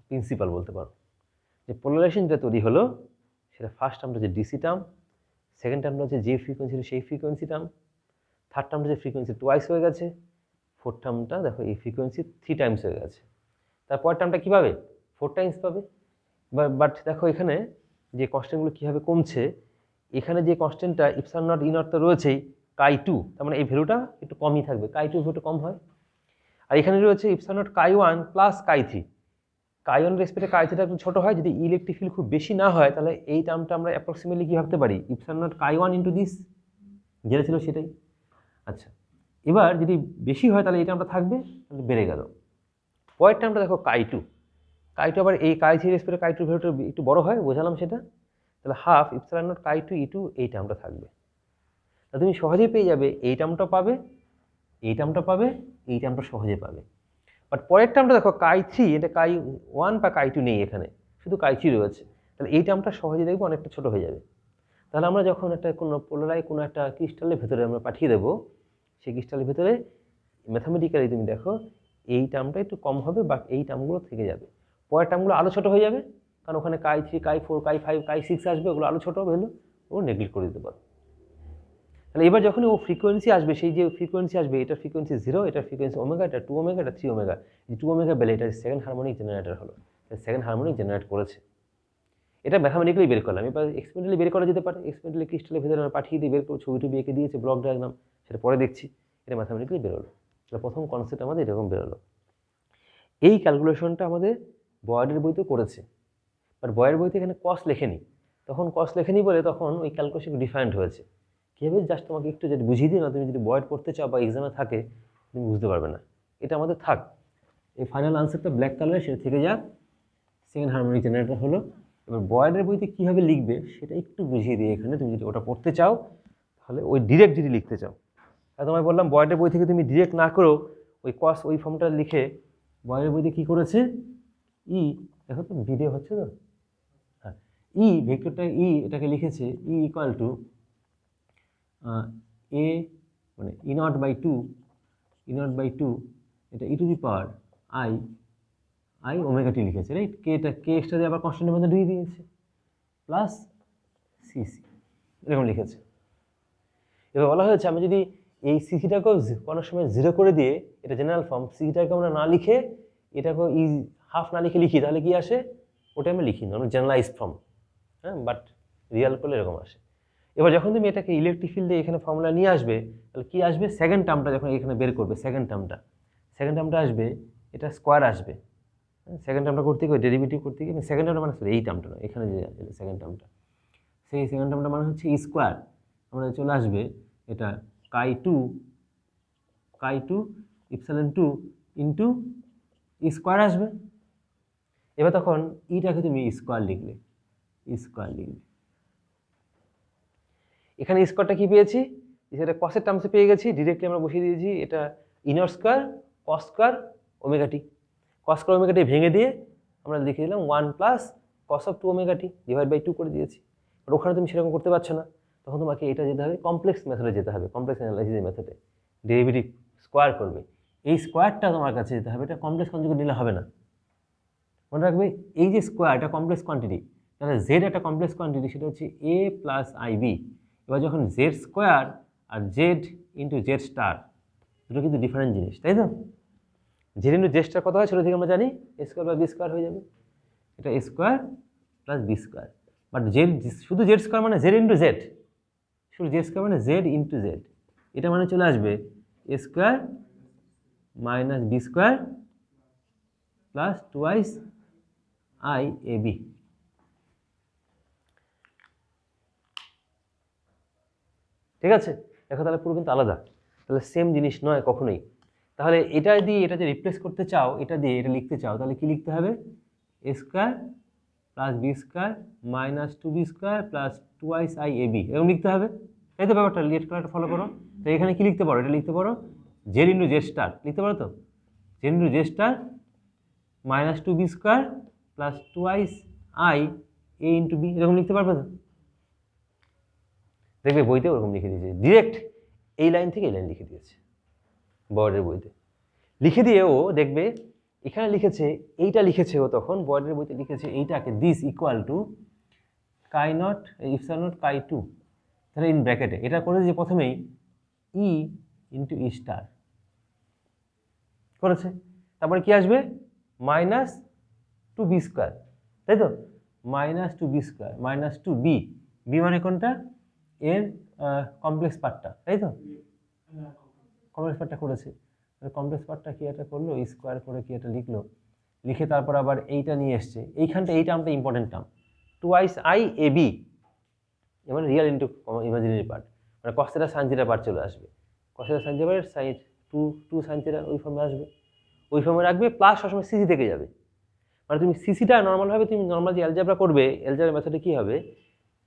প্রিন্সিপাল বলতে পারো, যে পোলারাইজেশন যেটা তৈরি হলো, সেটা ফার্স্ট টার্মটা হচ্ছে ডিসি টার্ম, সেকেন্ড টার্মটা হচ্ছে যে ফ্রিকোয়েন্সি সেই ফ্রিকোয়েন্সি টার্ম, থার্ড টার্মটা যে ফ্রিকোয়েন্সি টুয়াইস হয়ে গেছে, ফোর্থ টার্মটা দেখো এই ফ্রিকোয়েন্সি 3 টাইমস হয়ে গেছে। তারপরের টার্মটা কী পাবে? 4 টাইমস পাবে। বাট দেখো এখানে যে কনস্ট্যান্টগুলো কীভাবে কমছে, এখানে যে কনস্ট্যান্টটা ইপসালন নট ই নট তো রয়েছেই, কাই 2, তার মানে এই ভ্যালুটা একটু কমই থাকবে, কাই 2 ভ্যালুটা কম হয়। আর এখানে রয়েছে ইপসালন নট কাই 1 প্লাস কাই 3, কাই 1 রেসপেক্টে কাই 3টা একটু ছোটো হয়। যদি ইলেকট্রিক ফিল্ড খুব বেশি না হয়, তাহলে এই টার্মটা আমরা অ্যাপ্রক্সিমেটলি কী ভাবতে পারি? Epsilon naught chi 1 into this, যেটা ছিল সেটাই। আচ্ছা, এবার যদি বেশি হয় তাহলে এই টার্মটা থাকবে, তাহলে বেড়ে গেল। পরের টার্মটা দেখো কাই 2 আবার এই কাই 3 রেসপেক্টে কাই 2 ভ্যালুটা একটু বড় হয়, বোঝালাম সেটা। তাহলে হাফ ইপসালন নট কাই 2 ই2, এই টার্মটা থাকবে। তাহলে তুমি সহজেই পেয়ে যাবে, এই টার্মটা পাবে, এই টার্মটা পাবে, এই টার্মটা সহজে পাবে। বাট পরের টার্মটা দেখো কাই 3, এটা কাই 1 বা কাই 2 নেই, এখানে শুধু কাই 3 রয়েছে। তাহলে এই টার্মটা সহজে দেখবো অনেকটা ছোটো হয়ে যাবে। তাহলে আমরা যখন একটা কোনো কোনো একটা ক্রিস্টালের ভেতরে আমরা পাঠিয়ে দেবো, সেই ক্রিস্টালের ভেতরে ম্যাথামেটিক্যালি তুমি দেখো এই টার্মটা একটু কম হবে, বাট এই টার্মগুলো থেকে যাবে। পরের টার্মগুলো আরও ছোটো হয়ে যাবে, কারণ ওখানে কাই 3, কাই 4, কাই 5, কাই 6 আসবে, ওগুলো আরও ছোটো ভ্যালু, ও নেগলেক্ট করে দিতে পারো। তাহলে এবার যখন ও ফ্রিকোয়েন্সি আসবে, সেই যে ফ্রিকোয়েন্সি আসবে, এটার ফ্রিকোয়েন্সি 0, এটার ফ্রিকোয়েন্সি ওমেগা, এটা 2 ওমেগা, এটা 3 ওমেগা, এই 2 ওমেগা বেলে এটা সেকেন্ড হারমোনিক জেনারেটর হলো, সেকেন্ড হারমোনিক জেনারেট করেছে। এটা ম্যাথামেটিক্যালি বের করলাম। এবার এক্সপেরিমেন্টালি বের করা যেতে পারে, এক্সপেরিমেন্টালি ক্রিস্টালের ভিতরে আমরা পাঠিয়ে দিয়ে বের করে ছবি টবি এঁকে দিয়েছে, ব্লক ডায়াগ্রাম, সেটা পরে দেখছি। এটা ম্যাথামেটিক্যালি বেরোলো। তাহলে প্রথম কনসেপ্ট আমাদের এরকম বেরোলো। এই ক্যালকুলেশনটা আমাদের বয়েডের বইতে করেছে, বাট বয়ের বইতে এখানে কস্ট লেখেনি। তখন কস্ট লেখেনি বলে তখন ওই ক্যালকুলেশন ডিফারেন্ট হয়েছে। কীভাবে জাস্ট তোমাকে একটু যদি বুঝিয়ে দিই না, তুমি যদি বয়েড পড়তে চাও বা এক্সামে থাকে তুমি বুঝতে পারবে না। এটা আমাদের থাক, এই ফাইনাল আনসারটা ব্ল্যাক কালারে সেটা থেকে যাক, সেকেন্ড হারমোনিক জেনারেটর হলো। এবার বয়েডের বইতে কীভাবে লিখবে সেটা একটু বুঝিয়ে দিই এখানে। তুমি যদি ওটা পড়তে চাও তাহলে ওই ডিরেক্ট যদি লিখতে চাও, আর তোমায় বললাম বয়েডের বই থেকে তুমি ডিরেক্ট না করেও ওই কস ওই ফর্মটা লিখে, বয়েডের বইতে কী করেছে, ই দেখো তো ভিডিও হচ্ছে তো, হ্যাঁ, ই ভেক্টরটা ই এটাকে লিখেছে ই ইকুয়াল টু এ মানে E0/2, E0/2 এটা e to the power i omega t লিখেছে, রাইট। কে এক্সট্রা দিয়ে আবার কনস্ট্যান্টের মধ্যে ঢুকিয়ে দিয়েছে, প্লাস সিসি এরকম লিখেছে। এবার বলা হয়েছে আমি যদি এই সিসিটাকেও কোনো সময় 0 করে দিয়ে, এটা জেনারেল ফর্ম, সিসিটাকে আমরা না লিখে এটাকেও হাফ না লিখে লিখি, তাহলে কি আসে, ওটা আমি লিখি না, জেনারেলাইজ ফর্ম, হ্যাঁ, বাট রিয়াল করলে এরকম আসে। এবার যখন তুমি এটাকে ইলেকট্রিক ফিল্ডে এখানে ফর্মুলা নিয়ে আসবে, তাহলে কি আসবে, সেকেন্ড টার্মটা যখন এখানে বের করবে, সেকেন্ড টার্মটা আসবে, এটা স্কোয়ার আসবে। সেকেন্ড টার্মটা করতে গিয়ে ডেরিভেটিভ করতে গিয়ে, সেকেন্ড টার্মটা মানে এই টার্মটা নয়, এখানে যে সেকেন্ড টার্মটা, সেই সেকেন্ড টার্মটা মানে হচ্ছে ই স্কোয়ার, আমাদের চলে আসবে এটা কাই টু ইপসাইলন 2 ইন্টু ই স্কোয়ার আসবে। এবার তখন ইটাকে তুমি স্কোয়ার লিখলে, এখানে স্কোয়ারটা কি পেয়েছি, সেটা কসের টার্মসে পেয়ে গেছি, ডিরেক্টলি আমরা বসিয়ে দিয়েছি এটা ইনর square cos square omega T. Cos square omega T ভেঙে দিয়ে আমরা লিখে দিলাম 1 plus cos of 2 omega T divide by 2 করে দিয়েছি। বাট ওখানে তুমি সেরকম করতে পারছো না, তখন তোমাকে এটা যেতে হবে কমপ্লেক্স মেথডে যেতে হবে, কমপ্লেক্স অ্যানালাইসিস মেথডে, ডেরিভেটিভ স্কোয়ার করবে। এই স্কোয়ারটা তোমার কাছে যেতে হবে, এটা কমপ্লেক্স কনজুগেট নিলে হবে না। মনে রাখবে এই যে স্কোয়ার, এটা কমপ্লেক্স কোয়ান্টিটি, তাহলে জেড একটা কমপ্লেক্স কোয়ান্টিটি, সেটা হচ্ছে এ প্লাস আইবি। এবার যখন জেড স্কোয়ার আর জেড ইন্টু জেড স্টার, দুটো কিন্তু ডিফারেন্ট জিনিস, তাই তো। জেড ইন্টু জেড স্টার কত হয় সেটা থেকে আমরা জানি, এ স্কোয়ার বা বি স্কোয়ার হয়ে যাবে, এটা a square plus b square. But z শুধু জেড স্কোয়ার মানে জেড ইন্টু জেড, শুধু জেড স্কোয়ার মানে জেড ইন্টু জেড, এটা মানে চলে আসবে a square minus b square plus twice I a b. ঠিক আছে, দেখো তাহলে পুরো কিন্তু আলাদা, তাহলে সেম জিনিস নয় কখনোই। তাহলে এটা দিয়ে এটা যে রিপ্লেস করতে চাও, এটা দিয়ে এটা লিখতে চাও, তাহলে কি লিখতে হবে, a square plus b square minus 2b square plus twice I a b, এরকম লিখতে হবে, তাই তো। ব্যাপারটা লেট কালারটা ফলো করো। তো এখানে কি লিখতে পারো, এটা লিখতে পারো জেড ইন্টু জেড স্টার, লিখতে পারো তো, Z into Z star minus 2b square plus twice I A into B, এরকম লিখতে পারবে তো। দেখবে বইতে ওরকম লিখে দিয়েছে, ডিরেক্ট এই লাইন থেকে এই লাইন লিখে দিয়েছে বয়েডের বইতে। লিখে দিয়ে ও দেখবে এখানে লিখেছে, এইটা লিখেছে ও তখন বয়েডের বইতে লিখেছে এইটাকে, this equal to chi naught epsilon naught chi two, তাহলে ইন ব্র্যাকেটে এটা করেছে যে প্রথমেই ই ইন্টু ই স্টার করেছে, তারপরে কি আসবে মাইনাস 2b স্কোয়ার, তাই তো, minus 2b square minus 2b, B মানে কোনটা, এর কমপ্লেক্স পার্টটা, তাই তো, কমপ্লেক্স পার্টটা করেছে। কমপ্লেক্স পার্টটা কি এটা করলো, স্কোয়ার করে কি এটা লিখলো, লিখে তারপর আবার এইটা নিয়ে এসছে, এইখানটা এই টার্মটা important term, twice I a b, মানে রিয়াল ইন্টু ইমাজিনারি পার্ট, মানে কস্টেটা সাইনথিটা পার্ট চলে আসবে, cos theta sine theta part sine two sine theta ওই ফর্মে আসবে, ওই ফর্মে রাখবে, প্লাস সবসময় সিসি থেকে যাবে। মানে তুমি সিসিটা নর্মালভাবে তুমি নর্মাল যে অ্যালজেব্রা করবে, অ্যালজেব্রা মেথডে কী হবে,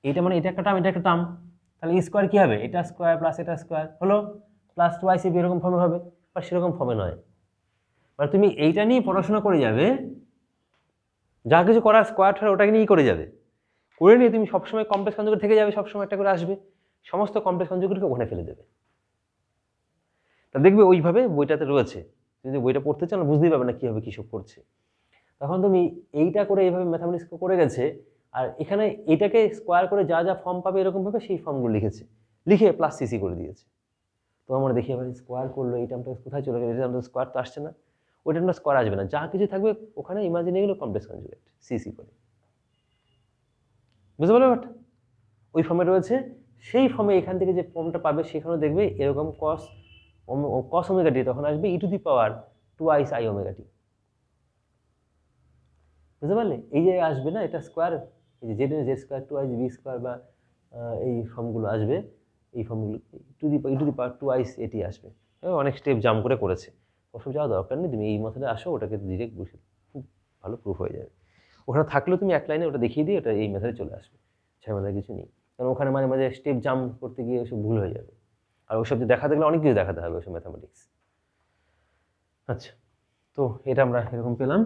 এইটা মানে এটা একটা টার্ম, এটা একটা টার্ম, তাহলে স্কোয়ার কী হবে, এটা স্কোয়ার প্লাস এটা স্কোয়ার হলো প্লাস টুয়াইস এ বি, এরকম ফর্মে হবে, বা সেরকম ফর্মে নয়। মানে তুমি এইটা নিয়ে পড়াশোনা করে যাবে, যা কিছু করার স্কোয়ার ঠার ওটাকে নিয়েই করে যাবে, করে নিয়ে তুমি সবসময় কমপ্লেক্স কনজুগেট থেকে যাবে, সবসময় একটা করে আসবে, সমস্ত কমপ্লেক্স কনজুগেটকে ওখানে ফেলে দেবে। তা দেখবে ওইভাবে বইটাতে রয়েছে, যদি বইটা পড়তে চাও না বুঝতেই পারবে না কীভাবে কী সব করছে। তখন তুমি এইটা করে এইভাবে ম্যাথামেটিক্স করে গেছে, আর এখানে এটাকে স্কোয়ার করে যা যা ফর্ম পাবে এরকমভাবে সেই ফর্মগুলো লিখেছে, লিখে প্লাস সিসি করে দিয়েছে। তো আমরা দেখি এবার স্কোয়ার করলো, এই টার্মটা কোথায় চলে গেল, এই টার্মটা স্কোয়ার তো আসছে না, ওই টার্মটা স্কোয়ার আসবে না, যা কিছু থাকবে ওখানে ইমাজিনে গেলো কমপ্লেক্স কনজুগেট সিসি করে। বুঝতে পারলো ব্যাপারটা? ওই ফর্মে রয়েছে, সেই ফর্মে এখান থেকে যে ফর্মটা পাবে সেখানেও দেখবে এরকম কস ওমেগা টি, তখন আসবে e to the power twice i omega t. বুঝতে পারলে? এই যে আসবে না এটা স্কোয়ার, এই যে Z square twice B square বা এই ফর্মগুলো আসবে, এই ফর্মগুলো ই টু দি পাওয়ার টুয়াইস এটি আসবে। অনেক স্টেপ জাম্প করে করেছে, ওসব যাওয়া দরকার নেই, তুমি এই মেথডে আসো, ওটাকে ডিরেক্ট বুঝে খুব ভালো প্রুফ হয়ে যাবে। ওখানে থাকলেও তুমি এক লাইনে ওটা দেখিয়ে দিয়ে ওটা এই মেথডে চলে আসবে, ঝামেলা কিছু নেই। কারণ ওখানে মাঝে মাঝে স্টেপ জাম্প করতে গিয়ে ওসব ভুল হয়ে যাবে, আর ওসব যে দেখাতে গেলে অনেক কিছু দেখাতে হবে ওসব ম্যাথামেটিক্স। আচ্ছা, তো এটা আমরা এরকম পেলাম।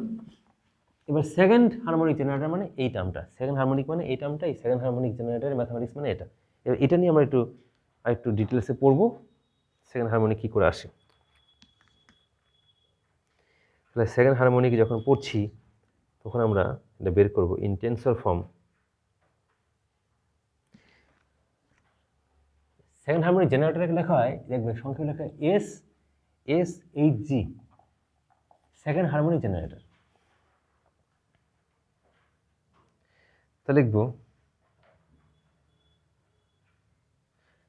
এবার সেকেন্ড হারমোনিক জেনারেটর মানে এই টার্মটা, সেকেন্ড হারমোনিক মানে এই টার্মটা, এই সেকেন্ড হারমোনিক জেনারেটরের ম্যাথামেটিক্স মানে এটা। এবার এটা নিয়ে আমরা একটু ডিটেলসে পড়বো, সেকেন্ড হারমোনিক কী করে আসে। তাহলে সেকেন্ড হারমোনিক যখন পড়ছি তখন আমরা এটা বের করবো in tensor form. Second harmonic জেনারেটরকে লেখা হয়, দেখবে সংক্ষেপে লেখা SHG, সেকেন্ড হারমোনিক জেনারেটর। তা লিখবো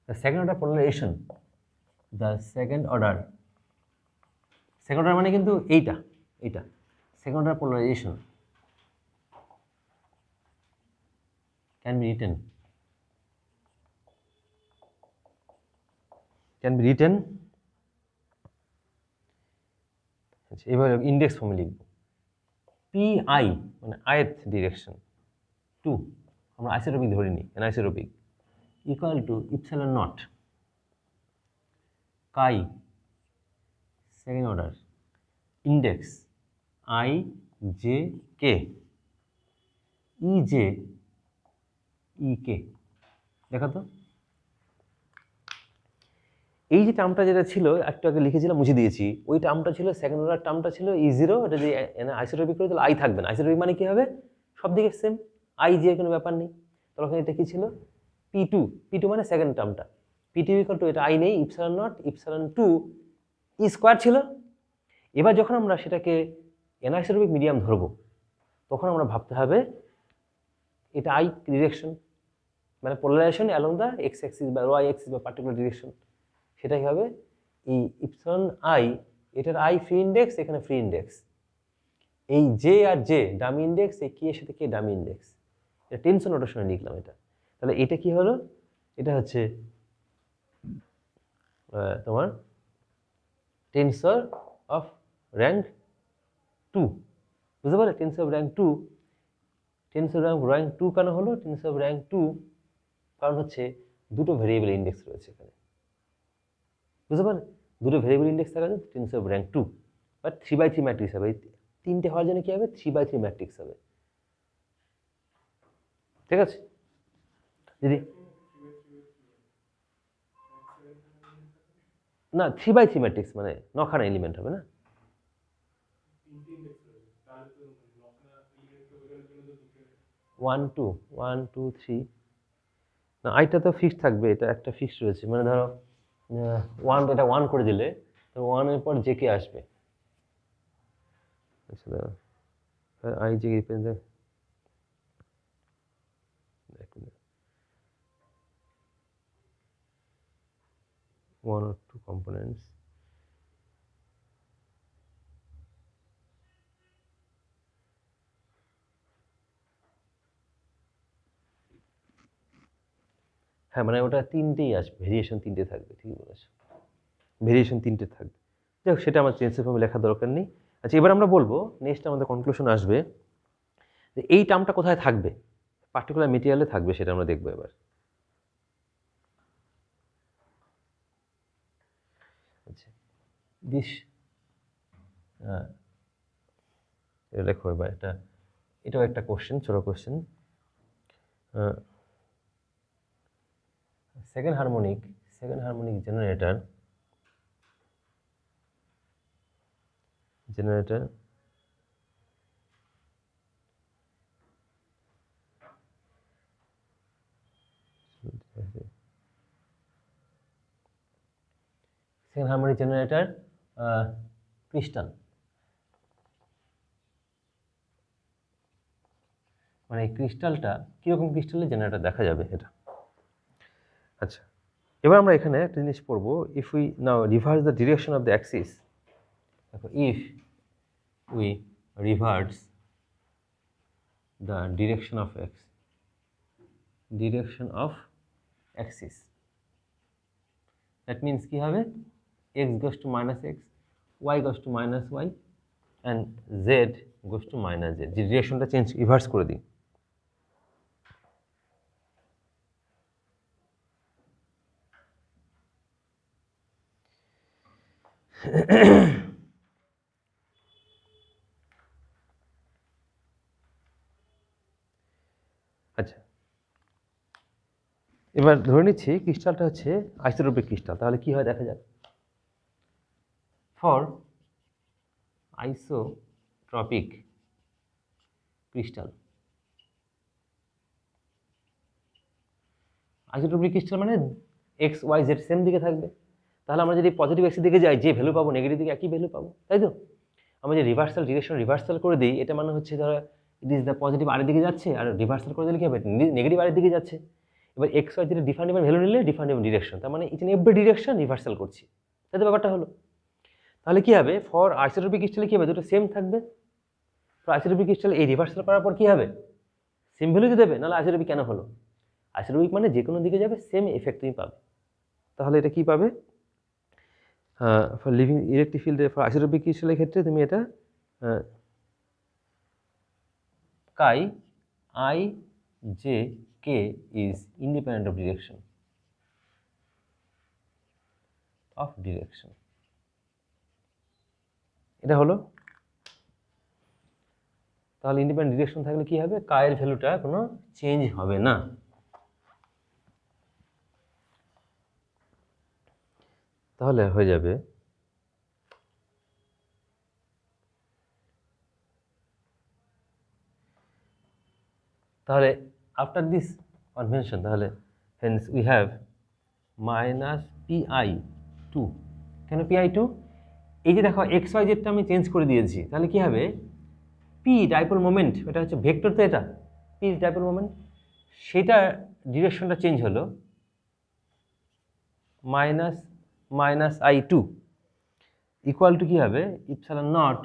the second order polarization, the second order মানে কিন্তু এইটা second order polarization can be written এবার ইন্ডেক্স ফর্মে লিখবো PI মানে ith ডিরেকশন টু, আমরা আইসোট্রপিক ধরে নিই, anisotropic, equal to epsilon naught chi second order index IJK EJEK। দেখা তো এই যে টার্মটা যেটা ছিল একটু আগে লিখেছিলাম, মুছে দিয়েছি, ওই টার্মটা ছিল সেকেন্ড অর্ডার টার্মটা ছিল E0, এটা যদি আইসোট্রপিক করে তাহলে আই থাকবে না। আইসোট্রপিক মানে কি হবে, সব দিকে সেম, আই যে কোনো ব্যাপার নেই। তখন এটা কি ছিল P2 মানে সেকেন্ড টার্মটা, P2 ইকুয়াল টু এটা আই নেই, epsilon naught epsilon two E square ছিল। এবার যখন আমরা সেটাকে অ্যানাইসোট্রপিক মিডিয়াম ধরবো তখন আমরা ভাবতে হবে এটা আই ডিরেকশন, মানে polarisation along the x Axis বা ওয়াই অ্যাক্সিস বা পার্টিকুলার ডিরেকশন, সেটাই হবে এই ইপসিলন আই, এটার আই ফ্রি ইন্ডেক্স, এখানে ফ্রি ইন্ডেক্স, এই J R J dummy index, এই কি এর সাথে কে ডামি ইন্ডেক্স, এটা টেনশন নোটেশনে লিখলাম এটা। তাহলে এটা কি হলো, এটা হচ্ছে তোমার টেন্সর অফ র্যাঙ্ক 2। বুঝতে পারলে? Tensor of rank 2, tensor of rank 2 কেন হলো? টেন্সর অফ র্যাঙ্ক 2 কারণ হচ্ছে দুটো ভেরিয়েবল ইন্ডেক্স রয়েছে এখানে। বুঝতে পারলে? দুটো ভেরিয়েবল ইন্ডেক্স থাকা যায় tensor of rank 2, but 3x3 matrix হবে। তিনটে হওয়ার জন্য কি হবে, 3x3 ম্যাট্রিক্স হবে। ঠিক আছে? যদি না 3x3 ম্যাট্রিক্স মানে 9খানা এলিমেন্ট হবে না, ওয়ান টু থ্রি না, আইটা তো ফিক্সড থাকবে, এটা একটা ফিক্সড রয়েছে, মানে ধরো এটা 1 করে দিলে তো 1-এর পর যে কে আসবে, আচ্ছা আই যে রিপ্রেজেন্ট 1 or 2 components, হ্যাঁ মানে ওটা তিনটেই আসবে, ভেরিয়েশন তিনটে থাকবে, ঠিক বলেছো, ভেরিয়েশন তিনটে থাকবে। যাই হোক, সেটা আমার টেন্সর ফর্মে লেখার দরকার নেই। আচ্ছা, এবার আমরা বলবো, নেক্সট আমাদের কনক্লুশন আসবে যে এই টার্মটা কোথায় থাকবে, পার্টিকুলার মেটেরিয়ালে থাকবে, সেটা আমরা দেখবো এবার। আচ্ছা, এটা দেখো এবার, এটাও একটা কোশ্চেন, ছোট question. Second harmonic generator second harmonic generator crystal, মানে এই ক্রিস্টালটা কীরকম ক্রিস্টালের জেনারেটর দেখা যাবে এটা। আচ্ছা, এবার আমরা এখানে একটা জিনিস পড়বো, if we now reverse the direction of the axis. দেখো, if we reverse the direction of axis, that means কী হবে, x goes to minus x, y goes to minus y and z goes to minus z. যে ডিরেকশনটা change reverse করে দিই, আচ্ছা এবার ধরে নিচ্ছি ক্রিস্টালটা হচ্ছে আইসোট্রপিক ক্রিস্টাল, তাহলে কি হয় দেখা যাক। For isotropic crystal, isotropic crystal মানে এক্স ওয়াই জেড সেম দিকে থাকবে, তাহলে আমরা যদি পজিটিভ এক্সের দিকে যাই যে ভ্যালু পাবো নেগেটিভ দিকে একই ভ্যালু পাবো, তাই তো। আমরা যে রিভার্সাল ডিরেকশন রিভার্সাল করে দিই, এটা মানে হচ্ছে ধরো ইট ইজ দ্য পজিটিভ আরের দিকে যাচ্ছে, আর রিভার্সাল করে দিলে কি হবে, নেগেটিভ আরের দিকে যাচ্ছে। এবার এক্স ওয়াই যেটা ডিফারেন্ট ভ্যালু নিলে ডিফারেন্ট ডিরেকশন, তার মানে each and every direction reversal করছি, তাই তো ব্যাপারটা হলো। তাহলে কি হবে, ফর আইসোট্রপিক ক্রিস্টালে কি হবে, দুটো সেম থাকবে। ফর আইসোট্রপিক ক্রিস্টাল এই রিভার্সাল করার পর কি হবে, সেম ভ্যালু দেবে, নাহলে আইসোট্রপিক কেন হলো। আইসোট্রপিক মানে যে কোনো দিকে যাবে সেম এফেক্ট তুমি পাবে। তাহলে এটা কি পাবে, ফর লিভিং ইলেকট্রিক ফিল্ডে ফর আইসোট্রপিক ক্রিস্টালের ক্ষেত্রে তুমি এটা chi i j k is independent of direction এটা হলো। তাহলে ইন্ডিপেন্ডেন্ট ডিরেকশন থাকলে কি হবে, কায়ের ভ্যালুটা কোনো চেঞ্জ হবে না। তাহলে হয়ে যাবে তাহলে আফটার দিস কনভেনশন, তাহলে hence we have minus pi two. কেন পিআই টু, এই যে দেখো এক্স ওয়াই জেডটা আমি চেঞ্জ করে দিয়েছি, তাহলে কি হবে, পি ডাইপোল মোমেন্ট, এটা হচ্ছে ভেক্টর, তো এটা পি ডাইপোল মোমেন্ট, সেটা ডিরেকশনটা চেঞ্জ হলো minus minus i two equal to কী হবে, ইপসালন নট,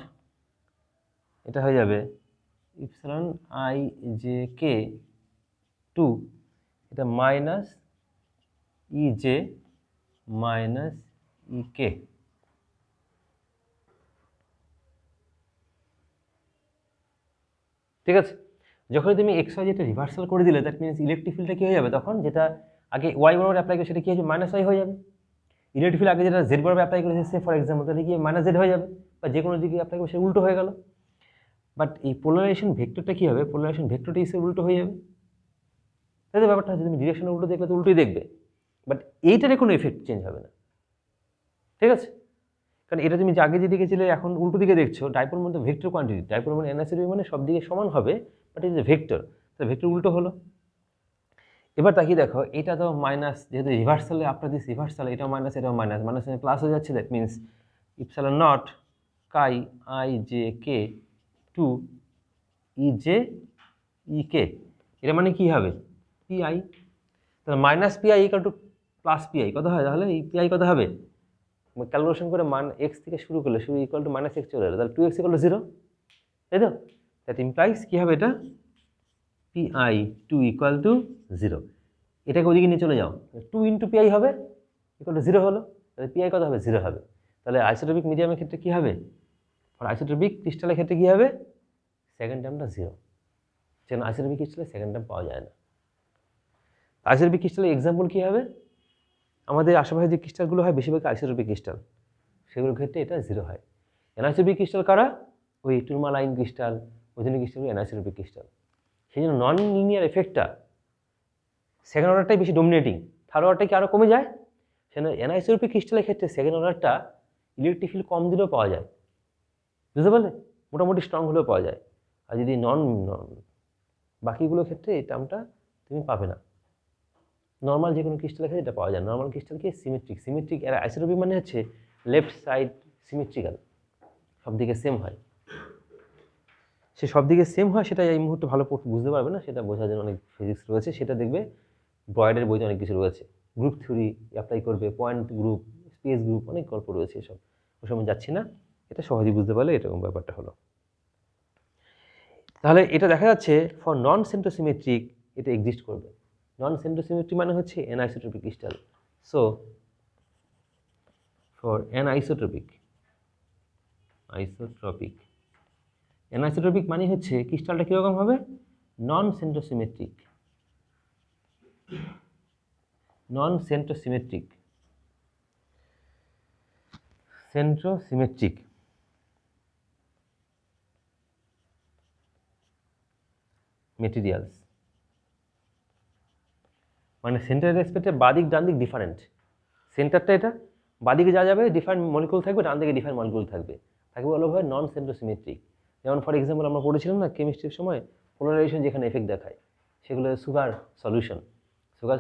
এটা হয়ে যাবে epsilon i j k two, এটা minus E j minus E k. ঠিক আছে, যখন তুমি এক্স ওয়াই যেটা রিভার্সাল করে দিলে, দ্যাট মিনস ইলেকট্রিক ফিল্ডটা কী হয়ে যাবে, তখন যেটা আগে ওয়াই বরাবর অ্যাপ্লাই করে সেটা কী হয়েছে, মাইনাস ওয়াই হয়ে যাবে। ইলেকট্রিক ফিল্ড আগে যেটা জেড বরাবর অ্যাপ্লাই করেছে সে ফর এক্সাম্পল, তাহলে কি মাইনাস জেড হয়ে যাবে, বা যে কোনো দিকে অ্যাপ্লাই করে সে উল্টো হয়ে গেল। বাট এই পোলারাইজেশন ভেক্টরটা কী হবে, পোলারাইজেশন ভেক্টরটা এসে উল্টো হয়ে যাবে, তাই তো ব্যাপারটা হচ্ছে। তুমি ডিরেকশন উল্টো দেখলে তো উল্টোই দেখবে, বাট এইটারে কোনো এফেক্ট চেঞ্জ হবে না। ঠিক আছে, কারণ এটা তুমি আগে যেদিকে ছিলে এখন উল্টো দিকে দেখছো, ডাইপোল মধ্যে ভেক্টর কোয়ান্টিটি, ডাইপোল মানে এনএসএর মানে সব দিকে সমান হবে, বাট এই যে ভেক্টর, তাহলে ভেক্টর উল্টো হলো। এবার তাকিয়ে দেখো, এটা তো মাইনাস, যেহেতু রিভার্সালে আফটার দিস রিভার্সাল এটাও মাইনাস এটাও মাইনাস, মাইনাস প্লাস হয়ে যাচ্ছে, that means epsilon naught chi i j k two E j E k, এটা মানে কী হবে, পিআই। তাহলে minus P i equal to plus P i কত হয়, তাহলে এই পিআই কত হবে, ক্যালকুলেশন করে মান এক্স থেকে শুরু করলে শুরু ইকুয়াল টু মাইনাস এক্স চলে এলো, তাহলে 2x ইকুয়াল টু 0, তাই তো। দ্যাট ইমপ্লাইজ কী হবে, এটা পিআই টু ইকুয়াল টু 0। এটাকে ওদিকে নিয়ে চলে যাও, 2 ইন্টু পিআই হবে ইকুয়াল টু 0 হলো, তাহলে পিআই কত হবে, 0 হবে। তাহলে আইসোট্রপিক মিডিয়ামের ক্ষেত্রে কী হবে, আর আইসোট্রপিক ক্রিস্টালের ক্ষেত্রে কী হবে, সেকেন্ড টার্মটা 0, যেন আইসোট্রপিক ক্রিস্টালে সেকেন্ড টার্ম পাওয়া যায় না। আইসোট্রপিক ক্রিস্টালের এক্সাম্পল কী হবে, আমাদের আশেপাশে যে ক্রিস্টালগুলো হয় বেশিরভাগ আইসোট্রপিক ক্রিস্টাল, সেগুলোর ক্ষেত্রে এটা 0 হয়। অ্যানাইসোট্রপিক ক্রিস্টাল কারা, ওই টুরমালাইন ক্রিস্টাল, ওই জন্য ক্রিস্টালগুলো অ্যানাইসোট্রপিক ক্রিস্টাল। সেই জন্য নন লিনিয়ার এফেক্টটা সেকেন্ড অর্ডারটাই বেশি ডোমিনেটিং, থার্ড অর্ডারটা কি আরও কমে যায়। সেজন্য অ্যানাইসোট্রপিক ক্রিস্টালের ক্ষেত্রে সেকেন্ড অর্ডারটা ইলেকট্রিক ফিল্ড কম দিলেও পাওয়া যায়, বুঝতে পারলে, মোটামুটি স্ট্রং হলেও পাওয়া যায়। আর যদি বাকিগুলোর ক্ষেত্রে এই টার্মটা তুমি পাবে না। নর্মাল যে কোনো ক্রিস্টাল ক্ষেত্রে এটা পাওয়া যায়। নর্মাল ক্রিস্টাল কি সিমেট্রিক আর আইসোট্রপিক মানে হচ্ছে লেফট সাইড সিমেট্রিক্যাল, সব দিকে সেম হয়। সে সব দিকে সেম হয় সেটা এই মুহূর্তে ভালো বুঝতে পারবে না, সেটা বোঝার জন্য অনেক ফিজিক্স রয়েছে, সেটা দেখবে ব্রয়েডের বইতে অনেক কিছু রয়েছে। গ্রুপ থিওরি অ্যাপ্লাই করবে, পয়েন্ট গ্রুপ, স্পেস গ্রুপ, অনেক গল্প রয়েছে এসব, ওসব আমি যাচ্ছি না। এটা সহজেই বুঝতে পারলে এরকম ব্যাপারটা হলো। তাহলে এটা দেখা যাচ্ছে ফর নন সেন্ট্রোসিমেট্রিক এটা এক্সিস্ট করবে। নন সেন্ট্রোসিমেট্রিক মানে হচ্ছে অ্যানাইসোট্রপিক ক্রিস্টাল। সো ফর অ্যানাইসোট্রপিক অ্যানাইসোট্রপিক মানে হচ্ছে ক্রিস্টালটা কীরকম হবে, নন সেন্ট্রোসিমেট্রিক মেটেরিয়ালস, মানে সেন্টার রেসপেক্টে বাদিক ডান দিক ডিফারেন্ট। সেন্টারটা এটা, বাদিকে যা যাবে ডিফারেন্ট মলিকুল থাকবে, ডান দিকে ডিফারেন্ট মলিকুল থাকবে বলা হয় নন সেন্ট্রোসিমেট্রিক। যেমন ফর এক্সাম্পল আমরা পড়েছিলাম না কেমিস্ট্রির সময়, পোলারাইজেশন যেখানে এফেক্ট দেখায় সেগুলো সুগার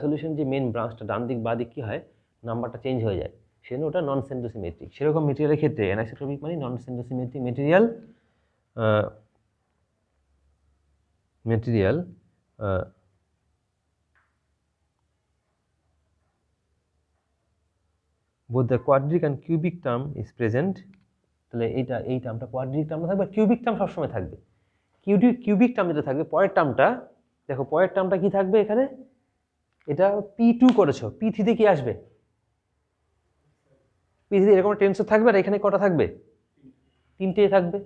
সলিউশন যে মেন ব্রাঞ্চটা ডান দিক বাঁ দিক কী হয়, নাম্বারটা চেঞ্জ হয়ে যায়, সেজন্য ওটা নন সেন্ট্রোসিমেট্রিক। সেরকম মেটেরিয়ালের ক্ষেত্রে অ্যানাইসোট্রপিক মানে নন সেন্ট্রোসিমেট্রিক material both the quadratic and cubic term is present। তাহলে এই টার্মটা কোয়াড্রিক টার্মটা থাকবে, কিউবিক টার্ম সবসময় থাকবে। কিউবিক টার্ম যেটা থাকবে পরের টার্মটা, দেখো পরের টার্মটা কি থাকবে এখানে, এটা P2 করেছো, P3 কি আসবে, P3 এরকম টেন্সর থাকবে, আর এখানে কটা থাকবে, তিনটে থাকবে।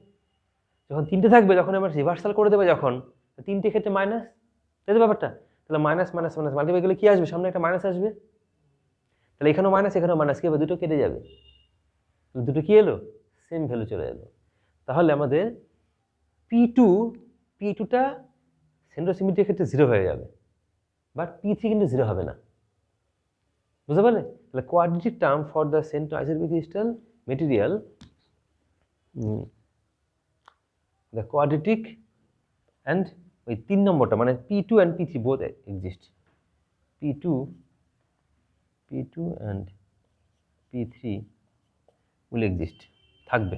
যখন তিনটে থাকবে, যখন আমরা রিভার্সাল করে দেবে, যখন তিনটে ক্ষেত্রে মাইনাস, তাই তো ব্যাপারটা। তাহলে মাইনাস মাল্টিপ্লাই গেলে কি আসবে, সামনে একটা মাইনাস আসবে, তাহলে এখানেও মাইনাস কি হবে, দুটো কেটে যাবে, দুটো কি এলো, সেম ভ্যালু চলে এলো। তাহলে আমাদের P2টা সেন্ট্রোসিমেট্রির ক্ষেত্রে 0 হয়ে যাবে, বাট P3 কিন্তু 0 হবে না, বুঝতে পারলে। তাহলে quadratic term for the Centra isotropic crystal material, the quadratic and ওই 3 নম্বরটা মানে P2 and P3 both exist, P2 and P3 will exist, থাকবে।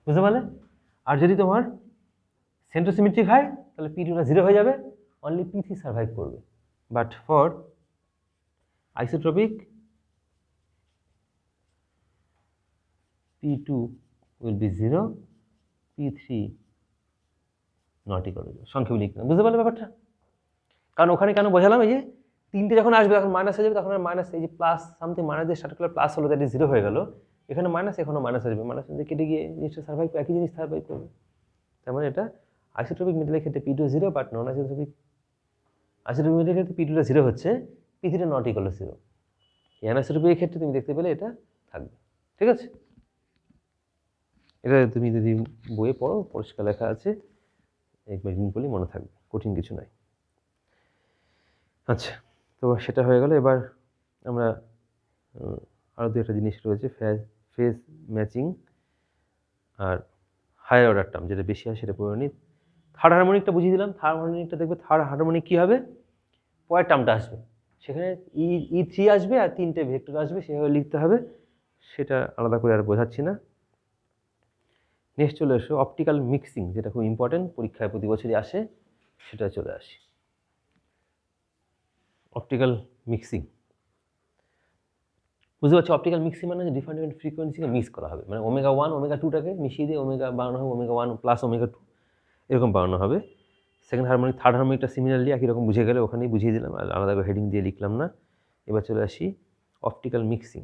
বুঝতে পারলে। আর যদি তোমার সেন্ট্রোসিমেট্রিক হয় তাহলে P2টা 0 হয়ে যাবে, অনলি P3 সার্ভাইভ করবে। But for isotropic P2 will be 0, P3 not equal to 0, সংক্ষেপে লিখলাম। বুঝতে পারলে ব্যাপারটা। কারণ ওখানে কেন বোঝালাম, এই যে তিনটে যখন আসবে তখন মাইনাস হয়ে যাবে, তখন মাইনাস, এই যে প্লাস সামথিং মাইনাস দিয়ে স্টার্ট করলে প্লাস হলো, দ্যাট ইজ 0 হয়ে গেল, এখানে মাইনাস, এখানেও মাইনাস আসবে, মাইনাস কেটে গিয়ে জিনিসটা সার্ভাইভ, একই জিনিস সার্ভাইভ করবে। তার মানে এটা আইসোট্রপিক মেটেরিয়ালের ক্ষেত্রে P2 0, বাট নন আইসোট্রপিক মেটেরিয়ালের ক্ষেত্রে P2টা 0 হচ্ছে, P3টা নট ইকুয়াল টু 0। অ্যানাইসোট্রপিকের ক্ষেত্রে তুমি দেখতে পেলে এটা থাকবে, ঠিক আছে। এটা তুমি যদি বইয়ে পড়ো পরিষ্কার লেখা আছে, একবার দিন পড়লেই মনে থাকবে, কঠিন কিছু নয়। আচ্ছা, তো সেটা হয়ে গেল। এবার আমরা আরও দু একটা জিনিস রয়েছে, ফেজ ম্যাচিং আর হায়ার অর্ডার টার্ম, যেটা বেশি হয় সেটা পড়ে নিই। থার্ড হারমোনিকটা বুঝিয়ে দিলাম। থার্ড হারমোনিকটা দেখবে, থার্ড হারমোনিক কী হবে, পরের টার্মটা আসবে, সেখানে E3 আসবে আর 3টে ভেক্টর আসবে, সেভাবে লিখতে হবে, সেটা আলাদা করে আর বোঝাচ্ছি না। নেক্সট চলে এসো অপটিক্যাল মিক্সিং, যেটা খুব ইম্পর্টেন্ট, পরীক্ষায় প্রতি বছরই আসে, সেটা চলে আসি। অপটিক্যাল মিক্সিং, বুঝতে পারছি। অপটিক্যাল মিক্সিং মানে ডিফারেন্ট ফ্রিকোয়েন্সিকে মিক্স করা হবে, মানে ω1 ω2টাকে মিশিয়ে দিয়ে বানানো হবে ω1 প্লাস ω2, এরকম বানানো হবে। সেকেন্ড হারমোনিক, থার্ড হারমোনিকটা সিমিলারলি একই রকম বুঝে গেলে ওখানেই বুঝিয়ে দিলাম, আর আলাদা করে হেডিং দিয়ে লিখলাম না। এবার চলে আসি অপটিক্যাল মিক্সিং।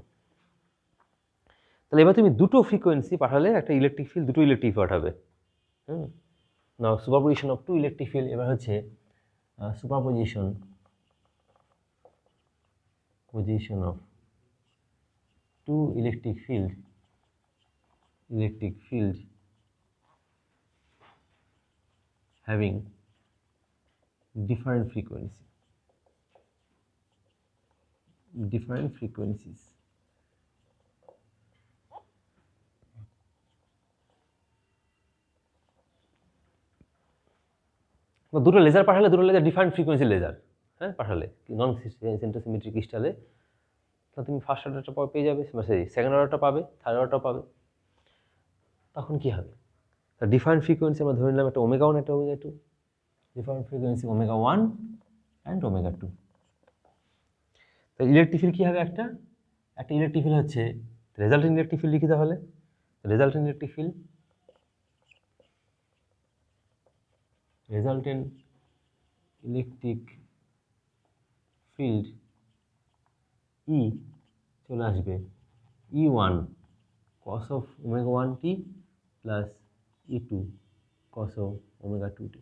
তাহলে এবার তুমি দুটো ফ্রিকোয়েন্সি পাঠালে একটা ইলেকট্রিক ফিল্ড, দুটো ইলেকট্রিক পাঠাবে। না superposition of two electric field, এবার হচ্ছে superposition of two electric field having different frequencies, দুটো লেজার পাঠালে, দুটো লেজার ডিফারেন্ট ফ্রিকোয়েন্সি লেজার, হ্যাঁ পাঠালে নন সেন্টার সিমেট্রিক ক্রিস্টালে, তাহলে তুমি ফার্স্ট অর্ডারটা পেয়ে যাবে, সরি সেকেন্ড অর্ডারটা পাবে, থার্ড অর্ডারটা পাবে। তখন কী হবে, ডিফারেন্ট ফ্রিকোয়েন্সি আমরা ধরে নিলাম একটা ওমেগা 1 একটা omega 2, different frequency omega 1 and omega 2। তো ইলেকট্রিক ফিল্ড কী হবে, একটা ইলেকট্রিক ফিল্ড হচ্ছে রেজাল্টেন্ট ইলেকট্রিক ফিল্ড লিখি তাহলে। রেজাল্টেন্ট ইলেকট্রিক ফিল্ড ই চলে আসবে E1 cos of omega 1t plus E2 cos of omega 2t।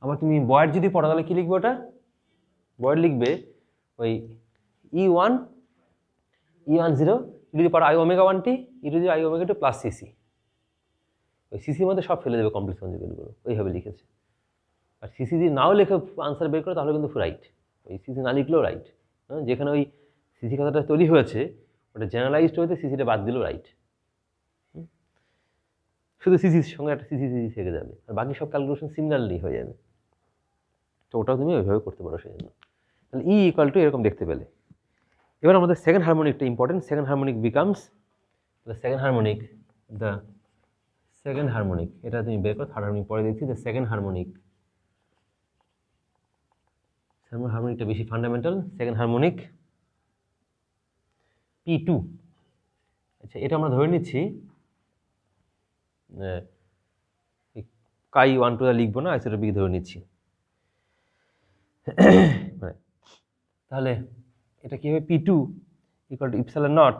আবার তুমি বয়েড যদি পড়ো তাহলে কী লিখবে, ওটা বয়েড লিখবে ওই E1 0 যদি পড়ো i omega 1t E2 যদি i omega 2 প্লাস সিসি, ওই সিসির মধ্যে সব ফেলে দেবে কমপ্লেক্স কনজুগেটগুলো, ওইভাবে লিখেছে। আর সিসি যদি নাও লেখে আনসার বের করে তাহলে কিন্তু রাইট, ওই সিসি না লিখলেও রাইট। হ্যাঁ, যেখানে ওই সিসি কথাটা তৈরি হয়েছে ওটা জেনারেলাইজড হয়েছে, সিসিটা বাদ দিলেও রাইট। শুধু সিসির সঙ্গে একটা সিসি থেকে যাবে, আর বাকি সব ক্যালকুলেশন সিমিলারলি হয়ে যাবে। তো ওটাও তুমি ওইভাবে করতে পারো সেই জন্য। তাহলে ই ইকুয়াল টু এরকম দেখতে পেলে। এবার আমাদের সেকেন্ড হারমোনিকটা important. Second harmonic becomes the second harmonic, এটা তুমি বের করো, থার্ড হারমোনিক পরে দেখছি। দ্য সেকেন্ড হারমোনিকটা বেশি ফান্ডামেন্টাল। Second harmonic P2। আচ্ছা, এটা আমরা ধরে নিচ্ছি কাই 1 2 লিখবো না, আইসোটোপিক ধরে নিচ্ছি। তাহলে এটা কি হবে, P2 equal to epsilon naught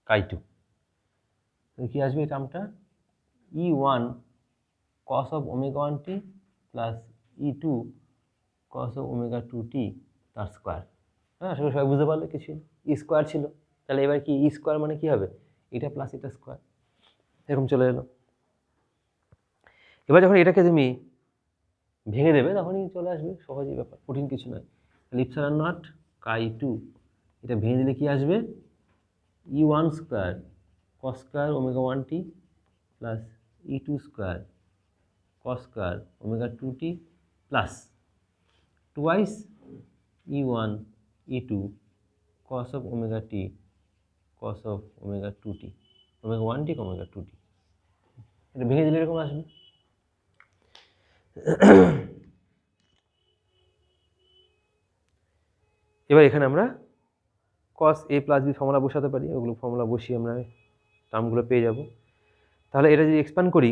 chi 2। কি আসবে এই টার্মটা, E1 cos of omega 1t plus E2 cos of omega 2t তার স্কোয়ার। হ্যাঁ, আসলে সবাই বুঝতে পারলে কিছু ই স্কোয়ার ছিল। তাহলে এবার কি ই স্কোয়ার মানে কি হবে, এটা প্লাস এটা স্কোয়ার, এরকম চলে এলো। এবার যখন এটাকে তুমি ভেঙে দেবে তখনই চলে আসবে, সহজই ব্যাপার, কঠিন কিছু নয়। ইপসিলন নট কাই 2, এটা ভেঙে দিলে কি আসবে, E1 square cos square omega 1t plus E2 square cos square omega 2t plus twice E1 E2 cos of omega t cos of omega 2t omega 1t omega 2t। এটা ভেঙে দিলে এরকম আসবে। এবার এখানে আমরা cos a plus B formula বসাতে পারি, ওগুলো ফর্মুলা বসিয়ে আমরা টার্মগুলো পেয়ে যাব। তাহলে এটা যদি এক্সপ্যান্ড করি,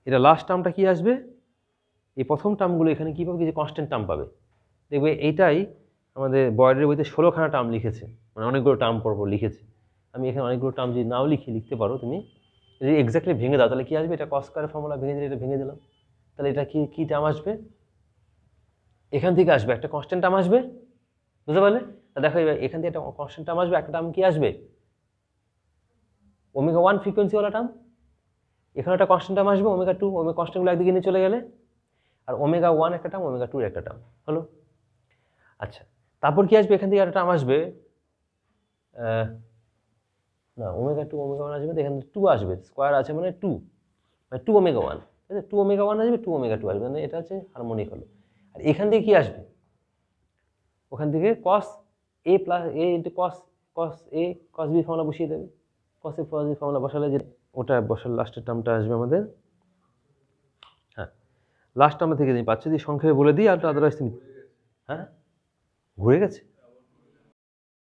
এটা লাস্ট টার্মটা কি আসবে, এই প্রথম টার্মগুলো এখানে কী পাবে, কিছু কনস্ট্যান্ট টার্ম পাবে। দেখবে এইটাই আমাদের বয়েডের বইতে 16খানা টার্ম লিখেছে, মানে অনেকগুলো টার্ম পরপর লিখেছে। আমি এখানে অনেকগুলো টার্ম যদি নাও লিখতে পারো তুমি, যদি এক্স্যাক্টলি ভেঙে দাও তাহলে কী আসবে, এটা cos স্কয়ারের ফর্মুলা ভেঙে দিলে, এটা ভেঙে দিলাম, তাহলে এটা কী টার্ম আসবে, এখান থেকে আসবে একটা কনস্ট্যান্ট টার্ম আসবে, বুঝতে পারলে? দেখো এবার এখান থেকে একটা কনস্ট্যান্ট টার্ম আসবে, একটা টার্ম কি আসবে, ওমেগা 1 ফ্রিকোয়েন্সিওয়ালা টার্ম। এখানে একটা কনস্ট্যান্ট টার্ম আসবে ওমেগা 2, ওমেগা কনস্ট্যান্টগুলো একদিকে নিয়ে চলে গেলে, আর ওমেগা 1 একটা টার্ম, ওমেগা 2 একটা টার্ম হলো। আচ্ছা, তারপর কি আসবে, এখান থেকে একটা টার্ম আসবে, না ওমেগা 2 ওমেগা 1 আসবে, এখানে 2 আসবে, স্কোয়ার আছে মানে 2, মানে 2 ওমেগা 1, ঠিক আছে, 2 ওমেগা 1 আসবে, 2 ওমেগা 2 আসবে, মানে এটা হচ্ছে হারমোনিক হলো। আর এখান থেকে কি আসবে, ওখান থেকে cos a plus a into cos a cos b formula বসিয়ে দেবে, cos a cos b formula বসালে যে ওটা বসালে লাস্টের টার্মটা আসবে আমাদের। হ্যাঁ, লাস্ট টার্ম থেকে তুমি পাচ্ছ, যদি সংক্ষেপে বলে দিই, আর আদারওয়াইজ তুমি, হ্যাঁ ঘুরে গেছে।